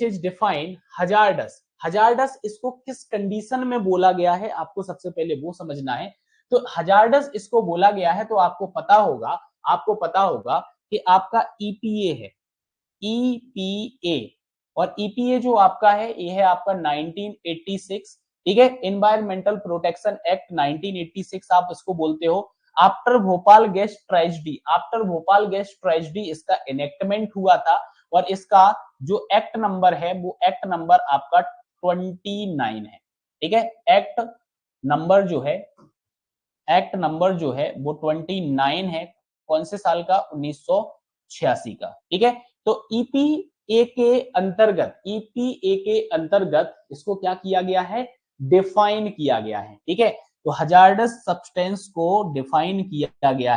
is define hazardous. Hazardous इसको किस कंडीशन में बोला गया है, आपको सबसे पहले वो समझना है। तो हजार्डस इसको बोला गया है, तो आपको पता होगा कि आपका ईपीए है, ईपीए, और ईपीए जो आपका है ये है आपका 1986, ठीक है, एनवायरमेंटल प्रोटेक्शन एक्ट 1986 आप इसको बोलते हो। After Bhopal gas tragedy, after Bhopal gas tragedy इसका एनेक्टमेंट हुआ था, और इसका जो एक्ट नंबर है वो एक्ट नंबर आपका 29 है, ठीक है, एक्ट नंबर जो है वो 29 है। कौन से साल का? 1986 का, ठीक है। तो ईपीए के अंतर्गत इसको क्या किया गया है? डिफाइन किया गया है, ठीक है। तो हजार्डस सब्सटेंस को डिफाइंड किया गया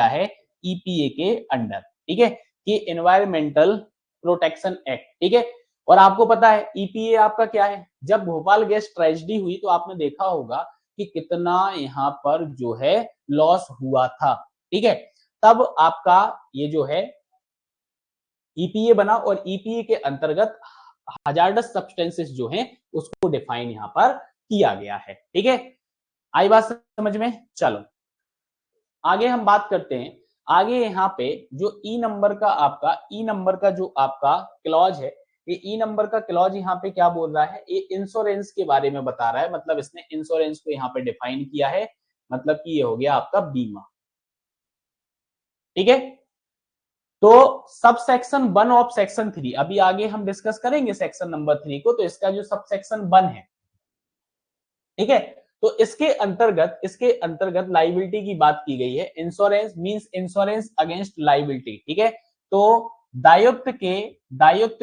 है ईपीए के अंडर, ठीक है, कि एनवायरमेंटल प्रोटेक्शन एक्ट, ठीक है। और आपको पता है ईपीए आपका क्या है? जब भोपाल गैस ट्रेजेडी हुई तो आपने देखा होगा कि कितना यहाँ पर जो है लॉस हुआ था, ठीक है। तब आपका ये जो है ईपीए बना, और ईपीए के अंतर्गत हजार्डस सब्सटेंसेस जो हैं उसको डिफाइन यहाँ पर किया गया है, ठीक है। आई बात समझ में? चलो आगे हम बात करते हैं। आगे यहाँ पे जो ई नंबर का जो आपका क्लॉज है, ये ई नंबर का क्लॉज यहाँ पे क्या बोल रहा है? ये इंश्योरेंस के बारे में बता रहा है, मतलब इसने इंश्योरेंस को यहाँ पे डिफाइन किया है, मतलब कि ये हो गया आपका बीमा, ठीक है। तो सब सेक्शन 1 ऑफ सेक्शन 3, अभी आगे हम डिस्कस करेंगे सेक्शन नंबर 3 को, तो इसका जो सब सेक्शन 1 है, ठीक है, तो इसके अंतर्गत लाइबिलिटी की बात की गई है। Insurance means insurance against liability, ठीक है। तो दायित्व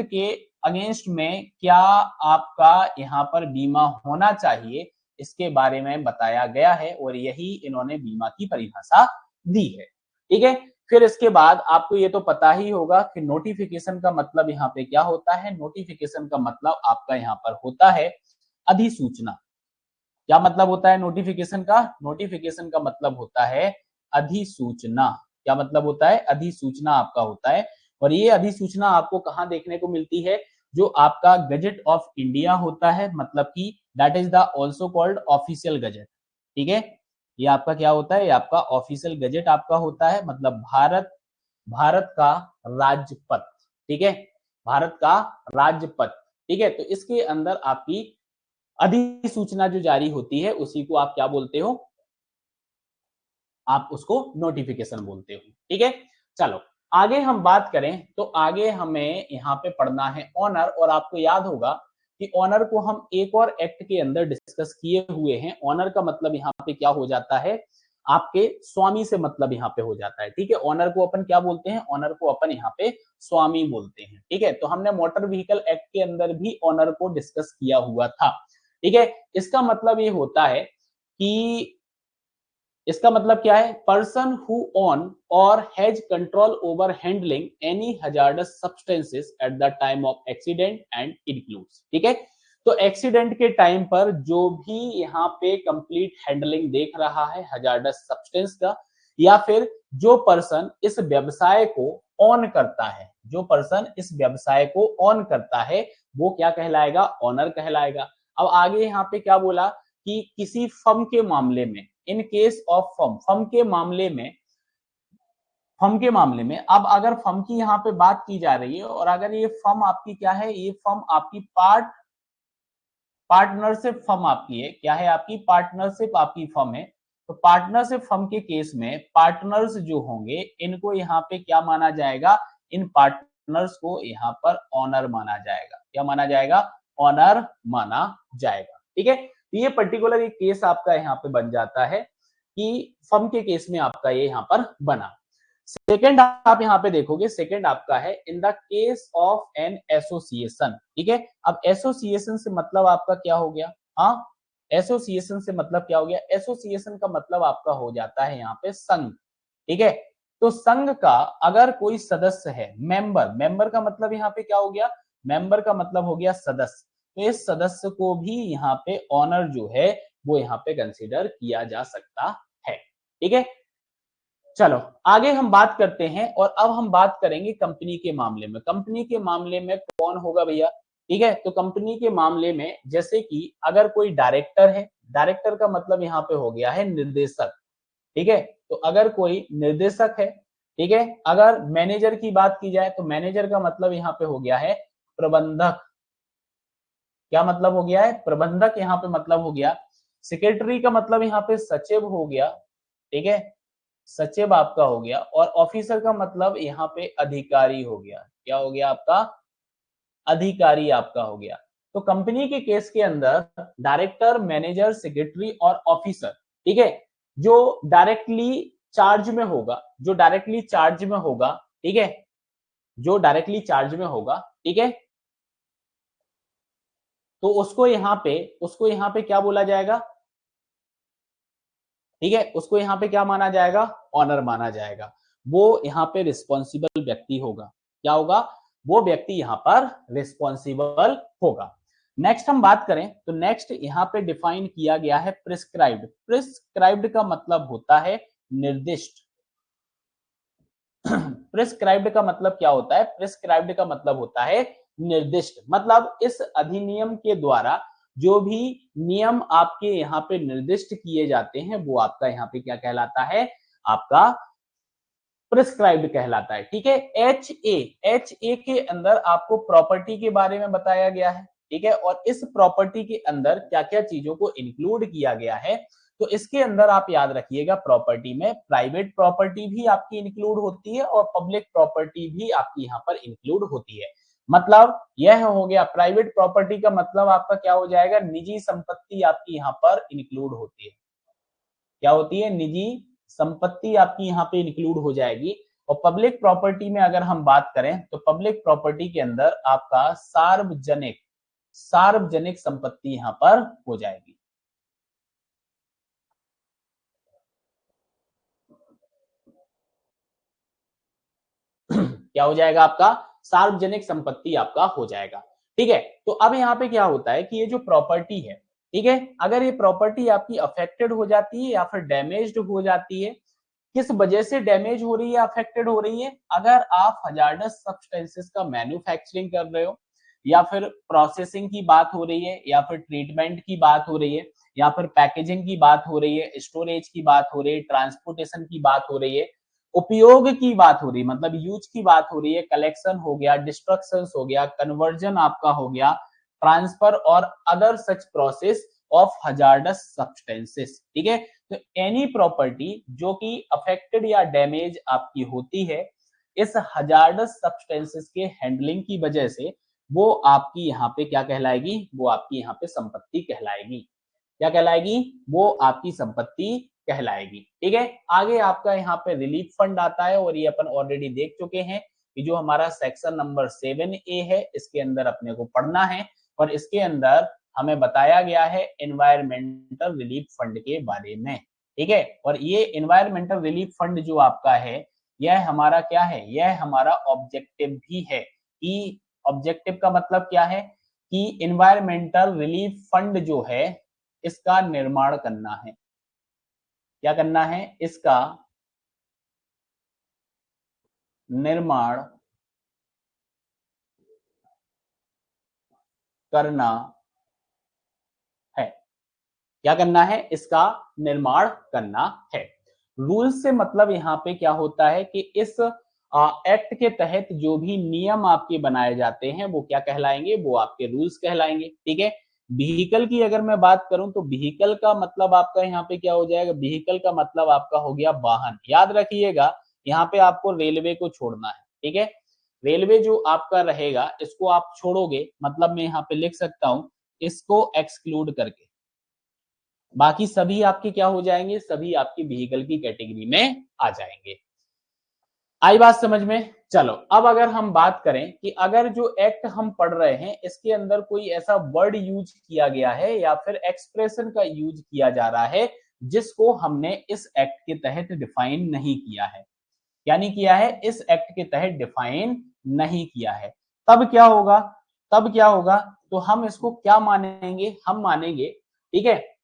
के अगेंस्ट में क्या आपका यहाँ पर बीमा होना चाहिए, इसके बारे में बताया गया है, और यही इन्होंने बीमा की परिभाषा दी है, ठीक है। फिर इसके बाद आपको ये तो पता ही होगा कि नोटिफिकेशन का मतलब यहाँ पे क्या होता है। नोटिफिकेशन का मतलब आपका यहाँ पर होता है अधिसूचना। क्या मतलब होता है नोटिफिकेशन का? नोटिफिकेशन का मतलब होता है अधिसूचना। क्या मतलब होता है? अधिसूचना आपका होता है। और ये अधिसूचना आपको कहां देखने को मिलती है? जो आपका गजेट ऑफ इंडिया होता है, मतलब कि that is the also called official gazette, ठीक है। ये आपका क्या होता है? ये आपका ऑफिशियल गजेट आपका होता है, मतलब भारत का राजपत्र, ठीक है, भारत का राजपत्र, ठीक है। तो इसके अंदर आपकी अधिसूचना जो जारी होती है उसी को आप क्या बोलते हो? आप उसको नोटिफिकेशन बोलते हो, ठीक है। चलो आगे हम बात करें तो आगे हमें यहाँ पे पढ़ना है ऑनर, और आपको याद होगा कि ऑनर को हम एक और एक्ट के अंदर डिस्कस किए हुए हैं। ऑनर का मतलब यहाँ पे क्या हो जाता है? आपके स्वामी से मतलब यहाँ पे हो जाता है, ठीक है। ऑनर को अपन क्या बोलते हैं? ऑनर को अपन यहाँ पे स्वामी बोलते हैं, ठीक है। तो हमने मोटर व्हीकल एक्ट के अंदर भी ऑनर को डिस्कस किया हुआ था, ठीक है। इसका मतलब ये होता है कि इसका मतलब क्या है? पर्सन हु ओन और has control over handling any hazardous substances at the time of accident and includes, ठीक है। तो एक्सीडेंट के टाइम पर जो भी यहाँ पे कंप्लीट हैंडलिंग देख रहा है हजार्डस सब्सटेंस का, या फिर जो पर्सन इस व्यवसाय को ऑन करता है, जो पर्सन इस व्यवसाय को ऑन करता है, वो क्या कहलाएगा? ऑनर कहलाएगा। अब आगे यहाँ पे क्या बोला कि किसी फर्म के मामले में, इन केस ऑफ फर्म के मामले में, अब अगर फर्म की यहाँ पे बात की जा रही है, और अगर ये फर्म आपकी क्या है? ये फर्म आपकी पार्टनरशिप फर्म आपकी है। क्या है आपकी? पार्टनरशिप आपकी फर्म है। तो पार्टनरशिप फर्म के केस में पार्टनर्स जो होंगे इनको यहाँ पे क्या माना जाएगा? इन पार्टनर्स को यहाँ पर ऑनर माना जाएगा। क्या माना जाएगा? ऑनर माना जाएगा, ठीक है। तो ये पर्टिकुलर एक केस आपका यहाँ पे बन जाता है कि फर्म के केस में आपका ये यहाँ पर बना। सेकंड आप यहां पे देखोगे, सेकंड आपका है in the case of an association, ठीक है। अब एसोसिएशन से मतलब आपका क्या हो गया? हाँ, एसोसिएशन से मतलब क्या हो गया? एसोसिएशन का मतलब आपका हो जाता है यहाँ पे संघ, ठीक है। तो संघ का अगर कोई सदस्य है, मेंबर का मतलब यहाँ पे क्या हो गया? मेंबर का मतलब हो गया सदस्य, तो इस सदस्य को भी यहाँ पे ऑनर जो है वो यहाँ पे कंसीडर किया जा सकता है। ठीक है, चलो आगे हम बात करते हैं और अब हम बात करेंगे कंपनी के मामले में। कंपनी के मामले में कौन होगा भैया? ठीक है, तो कंपनी के मामले में जैसे कि अगर कोई डायरेक्टर है, डायरेक्टर का मतलब यहाँ पे हो गया है निर्देशक। ठीक है, तो अगर कोई निर्देशक है, ठीक है, अगर मैनेजर की बात की जाए तो मैनेजर का मतलब यहाँ पे हो गया है प्रबंधक। क्या मतलब हो गया है? प्रबंधक यहाँ पे मतलब हो गया। सेक्रेटरी का मतलब यहाँ पे सचिव हो गया। ठीक है, सचिव आपका हो गया। और ऑफिसर का मतलब यहाँ पे अधिकारी हो गया। क्या हो गया आपका? अधिकारी आपका हो गया। तो कंपनी के केस के अंदर डायरेक्टर, मैनेजर, सेक्रेटरी और ऑफिसर, ठीक है, जो डायरेक्टली चार्ज में होगा, जो डायरेक्टली चार्ज में होगा, ठीक है, जो डायरेक्टली चार्ज में होगा, ठीक है, तो उसको यहाँ पे क्या बोला जाएगा? ठीक है, उसको यहाँ पे क्या माना जाएगा? ऑनर माना जाएगा। वो यहाँ पे रिस्पॉन्सिबल व्यक्ति होगा। क्या होगा? वो व्यक्ति यहाँ पर रिस्पॉन्सिबल होगा। नेक्स्ट हम बात करें तो नेक्स्ट यहाँ पे डिफाइन किया गया है प्रिस्क्राइब्ड। प्रिस्क्राइब्ड का मतलब होता है निर्दिष्ट। प्रिस्क्राइब्ड का मतलब क्या होता है? प्रिस्क्राइब्ड का मतलब होता है निर्दिष्ट। मतलब इस अधिनियम के द्वारा जो भी नियम आपके यहाँ पे निर्दिष्ट किए जाते हैं वो आपका यहाँ पे क्या कहलाता है? आपका प्रिस्क्राइब्ड कहलाता है। ठीक है, एच ए के अंदर आपको प्रॉपर्टी के बारे में बताया गया है। ठीक है, और इस प्रॉपर्टी के अंदर क्या क्या चीजों को इंक्लूड किया गया है, तो इसके अंदर आप याद रखिएगा प्रॉपर्टी में प्राइवेट प्रॉपर्टी भी आपकी इंक्लूड होती है और पब्लिक प्रॉपर्टी भी आपकी यहाँ पर इंक्लूड होती है। मतलब यह हो गया प्राइवेट प्रॉपर्टी का मतलब आपका क्या हो जाएगा? निजी संपत्ति आपकी यहाँ पर इंक्लूड होती है। क्या होती है? निजी संपत्ति आपकी यहाँ पे इंक्लूड हो जाएगी। और पब्लिक प्रॉपर्टी में अगर हम बात करें तो पब्लिक प्रॉपर्टी के अंदर आपका सार्वजनिक सार्वजनिक संपत्ति यहाँ पर हो जाएगी। क्या हो जाएगा आपका? सार्वजनिक संपत्ति आपका हो जाएगा। ठीक है, तो अब यहाँ पे क्या होता है कि ये जो प्रॉपर्टी है, ठीक है, अगर ये प्रॉपर्टी आपकी अफेक्टेड हो जाती है या फिर डैमेज्ड हो जाती है, किस वजह से डैमेज हो रही है, अफेक्टेड हो रही है? अगर आप हजार्डस सब्सटेंसेस का मैन्युफैक्चरिंग कर रहे हो, या फिर प्रोसेसिंग की बात हो रही है, या फिर ट्रीटमेंट की बात हो रही है, या फिर पैकेजिंग की बात हो रही है, स्टोरेज की बात हो रही है, ट्रांसपोर्टेशन की बात हो रही है, उपयोग की बात हो रही है, मतलब यूज की बात हो रही है, कलेक्शन हो गया, डिस्ट्रक्शन हो गया, कन्वर्जन आपका हो गया, ट्रांसफर और other such process of hazardous substances. ठीक है, तो एनी प्रॉपर्टी जो कि अफेक्टेड या डैमेज आपकी होती है इस हजार्डस सब्सटेंसेस के हैंडलिंग की वजह से, वो आपकी यहाँ पे क्या कहलाएगी? वो आपकी यहाँ पे संपत्ति कहलाएगी। क्या कहलाएगी? वो आपकी संपत्ति कहलाएगी। ठीक है, आगे आपका यहाँ पे रिलीफ फंड आता है और ये अपन ऑलरेडी देख चुके हैं कि जो हमारा सेक्शन नंबर 7A है इसके अंदर अपने को पढ़ना है और इसके अंदर हमें बताया गया है एनवायरमेंटल रिलीफ फंड के बारे में। ठीक है, और ये एनवायरमेंटल रिलीफ फंड जो आपका है यह हमारा क्या है? यह हमारा ऑब्जेक्टिव भी है कि ऑब्जेक्टिव का मतलब क्या है कि एनवायरमेंटल रिलीफ फंड जो है इसका निर्माण करना है। क्या करना है? इसका निर्माण करना है। क्या करना है? इसका निर्माण करना है। रूल्स से मतलब यहाँ पे क्या होता है कि इस एक्ट के तहत जो भी नियम आपके बनाए जाते हैं वो क्या कहलाएंगे? वो आपके रूल्स कहलाएंगे। ठीक है, व्हीकल की अगर मैं बात करूं तो व्हीकल का मतलब आपका यहाँ पे क्या हो जाएगा? व्हीकल का मतलब आपका हो गया वाहन। याद रखिएगा यहाँ पे आपको रेलवे को छोड़ना है। ठीक है, रेलवे जो आपका रहेगा इसको आप छोड़ोगे, मतलब मैं यहाँ पे लिख सकता हूं इसको एक्सक्लूड करके, बाकी सभी आपके क्या हो जाएंगे? सभी आपकी व्हीकल की कैटेगरी में आ जाएंगे। आई बात समझ में? चलो अब अगर हम बात करें कि अगर जो एक्ट हम पढ़ रहे हैं इसके अंदर कोई ऐसा वर्ड यूज किया गया है या फिर एक्सप्रेशन का यूज किया जा रहा है जिसको हमने इस एक्ट के तहत डिफाइन नहीं किया है, यानी किया है इस एक्ट के तहत डिफाइन नहीं किया है, तब क्या होगा? तब क्या होगा, तो हम इसको क्या मानेंगे, हम मानेंगे, ठीक है,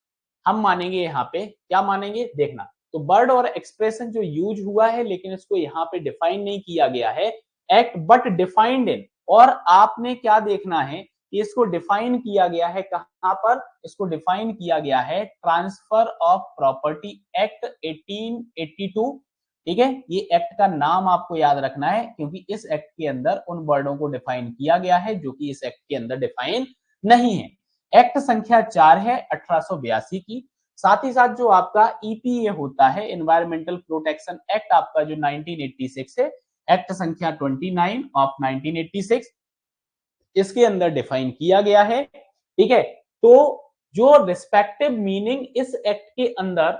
हम मानेंगे यहाँ पे क्या मानेंगे, देखना, तो वर्ड और एक्सप्रेशन जो यूज हुआ है लेकिन इसको यहाँ पे डिफाइन नहीं किया गया है, एक्ट बट डिफाइंड इन, और आपने क्या देखना है कि इसको डिफाइन किया गया है कहां पर, इसको डिफाइन किया गया है ट्रांसफर ऑफ प्रॉपर्टी एक्ट 1882, ठीक है, ये एक्ट का नाम आपको याद रखना है क्योंकि इस एक्ट के अंदर उन वर्डों को डिफाइन किया गया है जो कि इस एक्ट के अंदर डिफाइन नहीं है। एक्ट संख्या 4 है 1882 की। साथ ही साथ जो आपका ईपीए होता है, एनवायरमेंटल प्रोटेक्शन एक्ट आपका जो 1986 है, एक्ट संख्या 29 ऑफ 1986, इसके अंदर डिफाइन किया गया है, ठीक है। तो जो रिस्पेक्टिव मीनिंग इस एक्ट के अंदर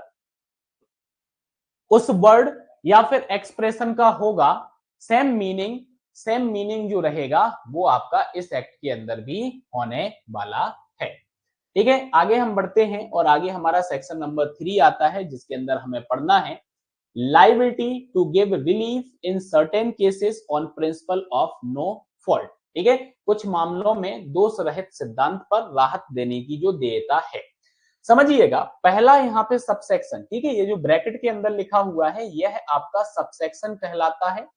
उस वर्ड या फिर एक्सप्रेशन का होगा, सेम मीनिंग जो रहेगा वो आपका इस एक्ट के अंदर भी होने वाला है, ठीक है। आगे हम बढ़ते हैं और आगे हमारा सेक्शन नंबर 3 आता है जिसके अंदर हमें पढ़ना है liability to give relief in certain cases on principle of no fault, ठीक है, कुछ मामलों में दोष रहित सिद्धांत पर राहत देने की जो देयता है। समझिएगा, पहला यहाँ पे सबसेक्शन, ठीक है, ये जो ब्रैकेट के अंदर लिखा हुआ है यह आपका सबसेक्शन कहलाता है,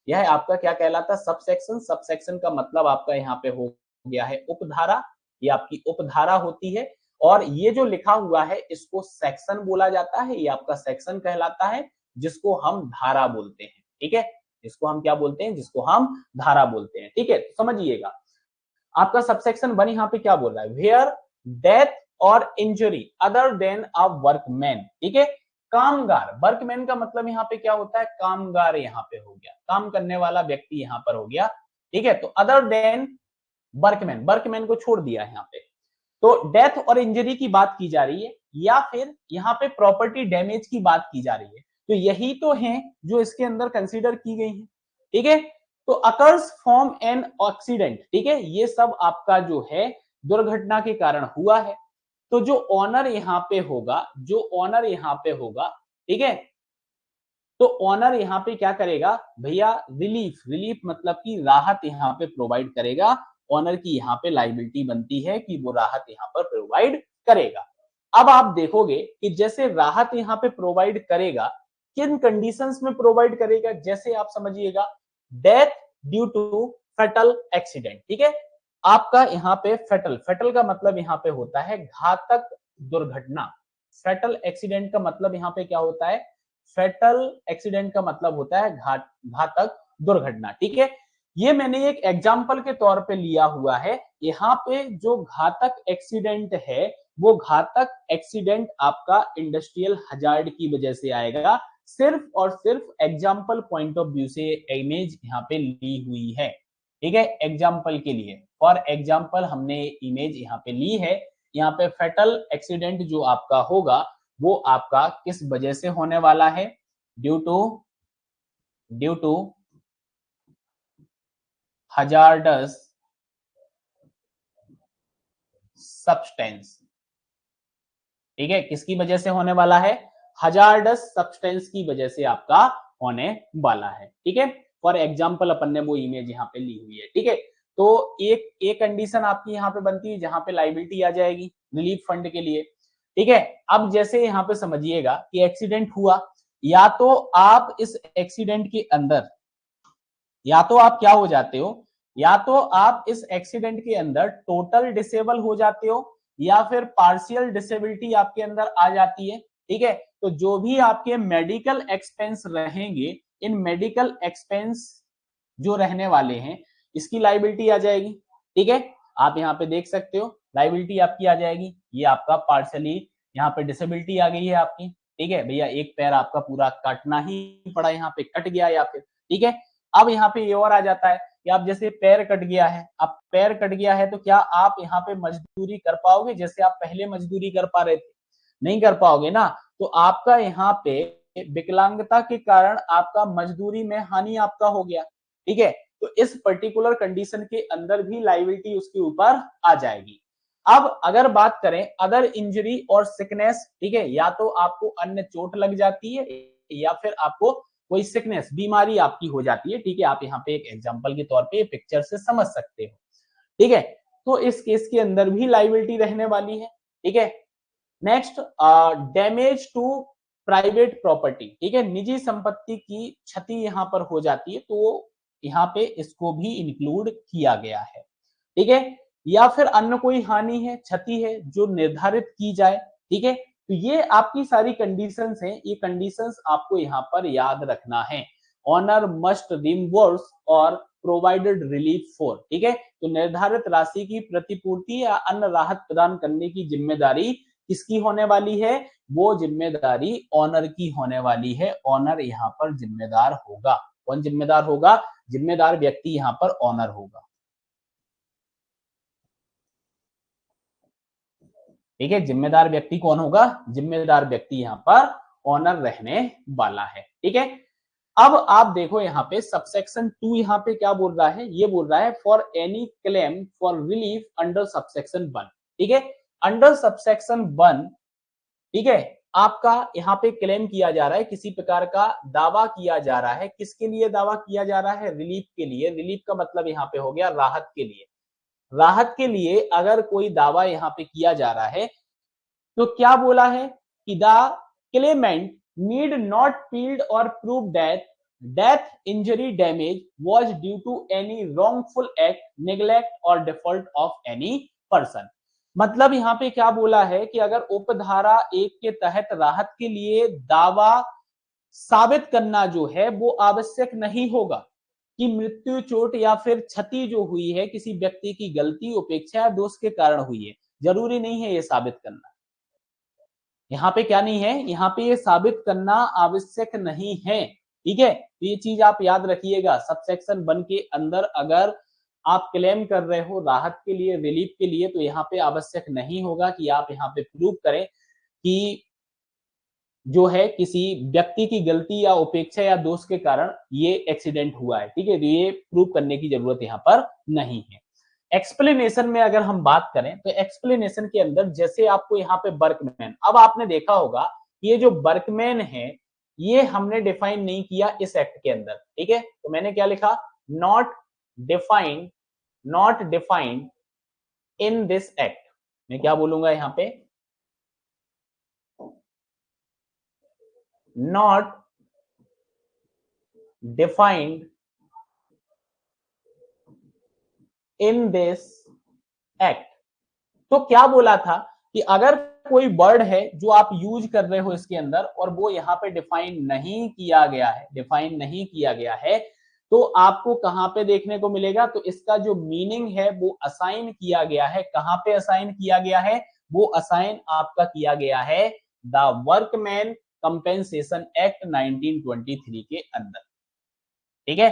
यह आपका क्या कहलाता है, सबसेक्शन। सबसेक्शन का मतलब आपका यहाँ पे हो गया है उपधारा, ये आपकी उपधारा होती है, और ये जो लिखा हुआ है इसको सेक्शन बोला जाता है, ये आपका सेक्शन कहलाता है जिसको हम धारा बोलते हैं, ठीक है, जिसको हम क्या बोलते हैं, जिसको हम धारा बोलते हैं, ठीक है। तो समझिएगा, आपका सबसेक्शन 1 यहाँ पे क्या बोल रहा है, वेयर डेथ और इंजरी अदर देन अ वर्कमैन, ठीक है, कामगार, वर्कमैन का मतलब यहाँ पे क्या होता है, कामगार यहाँ पे हो गया, काम करने वाला व्यक्ति यहाँ पर हो गया, ठीक है। तो अदर देन वर्कमैन, वर्कमैन को छोड़ दिया यहाँ पे, तो डेथ और इंजरी की बात की जा रही है या फिर यहाँ पे प्रॉपर्टी डैमेज की बात की जा रही है, तो यही तो है जो इसके अंदर कंसीडर की गई है, ठीक है। तो अकर्स फ्रॉम एन एक्सीडेंट, ठीक है, ये सब आपका जो है दुर्घटना के कारण हुआ है, तो जो ऑनर यहाँ पे होगा, जो ऑनर यहाँ पे होगा, ठीक है, तो ऑनर यहाँ पे क्या करेगा भैया, रिलीफ, रिलीफ मतलब कि राहत यहाँ पे प्रोवाइड करेगा, ऑनर की यहाँ पे लाइबिलिटी बनती है कि वो राहत यहाँ पर प्रोवाइड करेगा। अब आप देखोगे कि जैसे राहत यहाँ पे प्रोवाइड करेगा, किन कंडीशंस में प्रोवाइड करेगा, जैसे आप समझिएगा, death due to fatal accident, ठीक है, आपका यहाँ पे फेटल, फेटल का मतलब यहाँ पे होता है घातक दुर्घटना, फेटल एक्सीडेंट का मतलब यहाँ पे क्या होता है, फेटल एक्सीडेंट का मतलब होता है घातक दुर्घटना, ठीक है। ये मैंने एक एग्जाम्पल के तौर पे लिया हुआ है, यहाँ पे जो घातक एक्सीडेंट है वो घातक एक्सीडेंट आपका इंडस्ट्रियल हजार्ड की वजह से आएगा, सिर्फ और सिर्फ एग्जाम्पल पॉइंट ऑफ व्यू से इमेज यहाँ पे ली हुई है, ठीक है, एग्जाम्पल के लिए, फॉर एग्जाम्पल हमने इमेज यहाँ पे ली है। यहाँ पे फेटल एक्सीडेंट जो आपका होगा वो आपका किस वजह से होने वाला है, ड्यू टू हजार्डस सब्सटेंस, ठीक है, किसकी वजह से होने वाला है, हजार्डस सब्सटेंस की वजह से आपका होने वाला है, ठीक है। फॉर एग्जाम्पल अपन ने वो इमेज यहाँ पे ली हुई है, ठीक है। तो एक कंडीशन आपकी यहाँ पे बनती है जहां पे लाइबिलिटी आ जाएगी रिलीफ फंड के लिए, ठीक है। अब जैसे यहाँ पे समझिएगा कि एक्सीडेंट हुआ, या तो आप इस एक्सीडेंट के अंदर, या तो आप क्या हो जाते हो, या तो आप इस एक्सीडेंट के अंदर टोटल डिसेबल हो जाते हो या फिर पार्शियल डिसेबिलिटी आपके अंदर आ जाती है, ठीक है। तो जो भी आपके मेडिकल एक्सपेंस रहेंगे, इन मेडिकल एक्सपेंस जो रहने वाले हैं इसकी लाइबिलिटी आ जाएगी, ठीक है। आप यहाँ पे देख सकते हो लाइबिलिटी आपकी आ जाएगी, ये आपका पार्शियली यहाँ पे डिसेबिलिटी आ गई है आपकी, ठीक है भैया, एक पैर आपका पूरा काटना ही पड़ा, यहाँ पे कट गया या फिर, ठीक है। अब यहाँ पे ये और आ जाता है कि आप जैसे पैर कट गया है, अब पैर कट गया है तो क्या आप यहाँ पे मजदूरी कर पाओगे जैसे आप पहले मजदूरी कर पा रहे थे, नहीं कर पाओगे ना। तो आपका यहाँ पे विकलांगता के कारण आपका मजदूरी में हानि आपका हो गया, ठीक है। तो इस पर्टिकुलर कंडीशन के अंदर भी लाइबिलिटी उसके ऊपर आ जाएगी। अब अगर बात करें अदर इंजरी और सिकनेस, ठीक है, या तो आपको अन्य चोट लग जाती है या फिर आपको कोई सिकनेस बीमारी आपकी हो जाती है, ठीक है, आप यहाँ पे एक एग्जांपल के तौर पे पिक्चर से समझ सकते हो। ठीक है, तो इस केस के अंदर भी लाइबिलिटी रहने वाली है। ठीक है, next damage to private property, ठीक है, निजी संपत्ति की क्षति यहां पर हो जाती है, तो यहां पे इसको भी इंक्लूड किया गया है। ठीक है, या फिर अन्य कोई हानि है, क्षति है जो निर्धारित की जाए। ठीक है, तो ये आपकी सारी कंडीशंस हैं, ये कंडीशंस आपको यहाँ पर याद रखना है। ऑनर मस्ट रिम्बर्स और प्रोवाइडेड रिलीफ फॉर, ठीक है, तो निर्धारित राशि की प्रतिपूर्ति या अन्य राहत प्रदान करने की जिम्मेदारी किसकी होने वाली है? वो जिम्मेदारी ऑनर की होने वाली है। ऑनर यहाँ पर जिम्मेदार होगा। कौन जिम्मेदार होगा? जिम्मेदार व्यक्ति यहाँ पर ऑनर होगा। ठीक है, जिम्मेदार व्यक्ति कौन होगा? जिम्मेदार व्यक्ति यहाँ पर ऑनर रहने वाला है। ठीक है, अब आप देखो यहाँ पे सबसेक्शन 2 यहाँ पे क्या बोल रहा है? ये बोल रहा है for any claim for relief under subsection 1। ठीक है, अंडर सबसेक्शन 1, ठीक है, आपका यहाँ पे क्लेम किया जा रहा है, किसी प्रकार का दावा किया जा रहा है। किसके लिए दावा किया जा रहा है? रिलीफ के लिए। रिलीफ का मतलब यहाँ पे हो गया राहत के लिए। राहत के लिए अगर कोई दावा यहाँ पे किया जा रहा है तो क्या बोला है कि the claimant need not plead और prove death injury damage was due to any wrongful act, neglect और डिफॉल्ट ऑफ एनी पर्सन। मतलब यहाँ पे क्या बोला है कि अगर उपधारा 1 के तहत राहत के लिए दावा साबित करना जो है वो आवश्यक नहीं होगा कि मृत्यु, चोट या फिर क्षति जो हुई है किसी व्यक्ति की गलती, उपेक्षा या दोष के कारण हुई है। जरूरी नहीं है ये साबित करना। यहाँ पे क्या नहीं है? यहाँ पे ये साबित करना आवश्यक नहीं है। ठीक है, तो ये चीज आप याद रखिएगा। सबसेक्शन 1 के अंदर अगर आप क्लेम कर रहे हो राहत के लिए, रिलीफ के लिए, तो यहाँ पे आवश्यक नहीं होगा कि आप यहाँ पे प्रूव करें कि जो है किसी व्यक्ति की गलती या उपेक्षा या दोष के कारण ये एक्सीडेंट हुआ है। ठीक है, तो ये प्रूव करने की जरूरत यहाँ पर नहीं है। एक्सप्लेनेशन में अगर हम बात करें तो एक्सप्लेनेशन के अंदर जैसे आपको यहाँ पे वर्कमैन, अब आपने देखा होगा ये जो वर्कमैन है ये हमने डिफाइन नहीं किया इस एक्ट के अंदर। ठीक है, तो मैंने क्या लिखा? Not defined, not defined in this act. मैं क्या बोलूंगा यहाँ पे? Not defined in this act. तो क्या बोला था कि अगर कोई वर्ड है जो आप यूज कर रहे हो इसके अंदर और वो यहाँ पे डिफाइन नहीं किया गया है, डिफाइन नहीं किया गया है, तो आपको कहां पे देखने को मिलेगा? तो इसका जो मीनिंग है वो असाइन किया गया है। कहां पे असाइन किया गया है? वो असाइन आपका किया गया है द वर्कमैन कंपेंसेशन एक्ट 1923 के अंदर। ठीक है,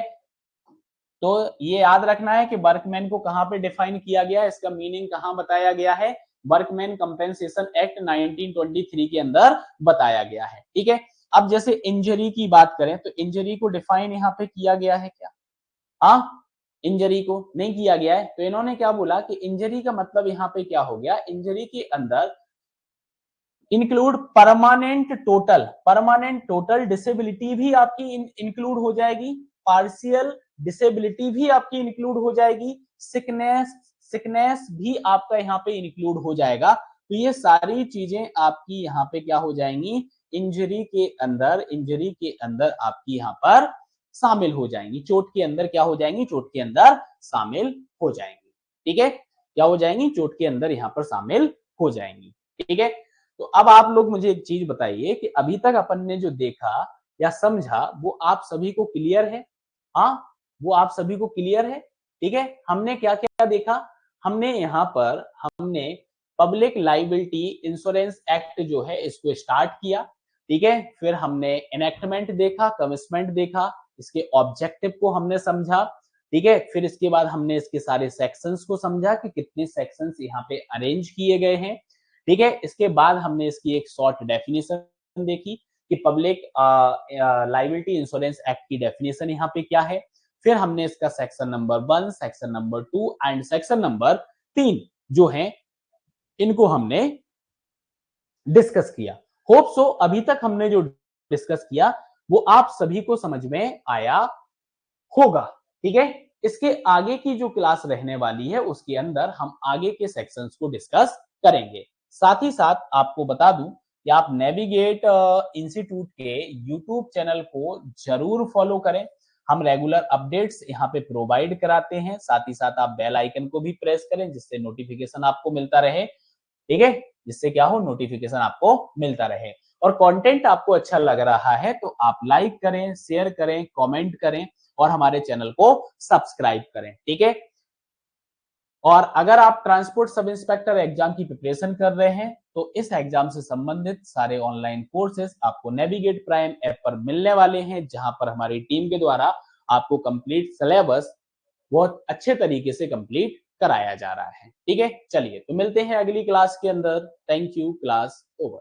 तो ये याद रखना है कि वर्कमैन को कहां पे डिफाइन किया गया है, इसका मीनिंग कहां बताया गया है? वर्कमैन कंपेंसेशन एक्ट 1923 के अंदर बताया गया है। ठीक है, अब जैसे इंजरी की बात करें तो इंजरी को डिफाइन यहाँ पे किया गया है क्या? हाँ, इंजरी को नहीं किया गया है। तो इन्होंने क्या बोला कि इंजरी का मतलब यहाँ पे क्या हो गया? इंजरी के अंदर include permanent total, permanent total disability भी आपकी इंक्लूड हो जाएगी, पार्शियल डिसेबिलिटी भी आपकी इंक्लूड हो जाएगी, सिकनेस, सिकनेस भी आपका यहाँ पे इंक्लूड हो जाएगा। तो ये सारी चीजें आपकी यहाँ पे क्या हो जाएंगी? इंजरी के अंदर, इंजरी के अंदर आपकी यहाँ पर शामिल हो जाएंगी। चोट के अंदर क्या हो जाएंगी? चोट के अंदर शामिल हो जाएंगी। ठीक है, क्या हो जाएंगी? चोट के अंदर यहाँ पर शामिल हो जाएंगी। ठीक है, तो अब आप लोग मुझे एक चीज बताइए कि अभी तक अपन ने जो देखा या समझा वो आप सभी को क्लियर है? हाँ, वो आप सभी को क्लियर है? ठीक है, हमने क्या क्या देखा? हमने यहाँ पर हमने पब्लिक लाइबिलिटी इंश्योरेंस एक्ट जो है इसको स्टार्ट किया। ठीक है, फिर हमने एनेक्टमेंट देखा, कमिटमेंट देखा, इसके ऑब्जेक्टिव को हमने समझा। ठीक है, फिर इसके बाद हमने इसके सारे सेक्शंस को समझा कि कितने सेक्शंस यहाँ पे अरेंज किए गए हैं। ठीक है, इसके बाद हमने इसकी एक शॉर्ट डेफिनेशन देखी कि पब्लिक लाइबिलिटी इंश्योरेंस एक्ट की डेफिनेशन यहाँ पे क्या है। फिर हमने इसका section number 1, section number 2 and section number 3 जो है इनको हमने डिस्कस किया। होप सो अभी तक हमने जो डिस्कस किया वो आप सभी को समझ में आया होगा। ठीक है, इसके आगे की जो क्लास रहने वाली है उसके अंदर हम आगे के सेक्शंस को डिस्कस करेंगे। साथ ही साथ आपको बता दूं कि आप नेविगेट इंस्टीट्यूट के यूट्यूब चैनल को जरूर फॉलो करें। हम रेगुलर अपडेट्स यहाँ पे प्रोवाइड कराते हैं। साथ ही साथ आप बेल आइकन को भी प्रेस करें जिससे नोटिफिकेशन आपको मिलता रहे। ठीक है, जिससे क्या हो, नोटिफिकेशन आपको मिलता रहे। और कंटेंट आपको अच्छा लग रहा है तो आप लाइक करें, शेयर करें, कमेंट करें और हमारे चैनल को सब्सक्राइब करें। ठीक है, और अगर आप ट्रांसपोर्ट सब इंस्पेक्टर एग्जाम की प्रिपरेशन कर रहे हैं तो इस एग्जाम से संबंधित सारे ऑनलाइन कोर्सेज आपको नेविगेट प्राइम ऐप पर मिलने वाले हैं, जहां पर हमारी टीम के द्वारा आपको कंप्लीट सिलेबस बहुत अच्छे तरीके से कंप्लीट कराया जा रहा है। ठीक है, चलिए तो मिलते हैं अगली क्लास के अंदर। Thank you, class over.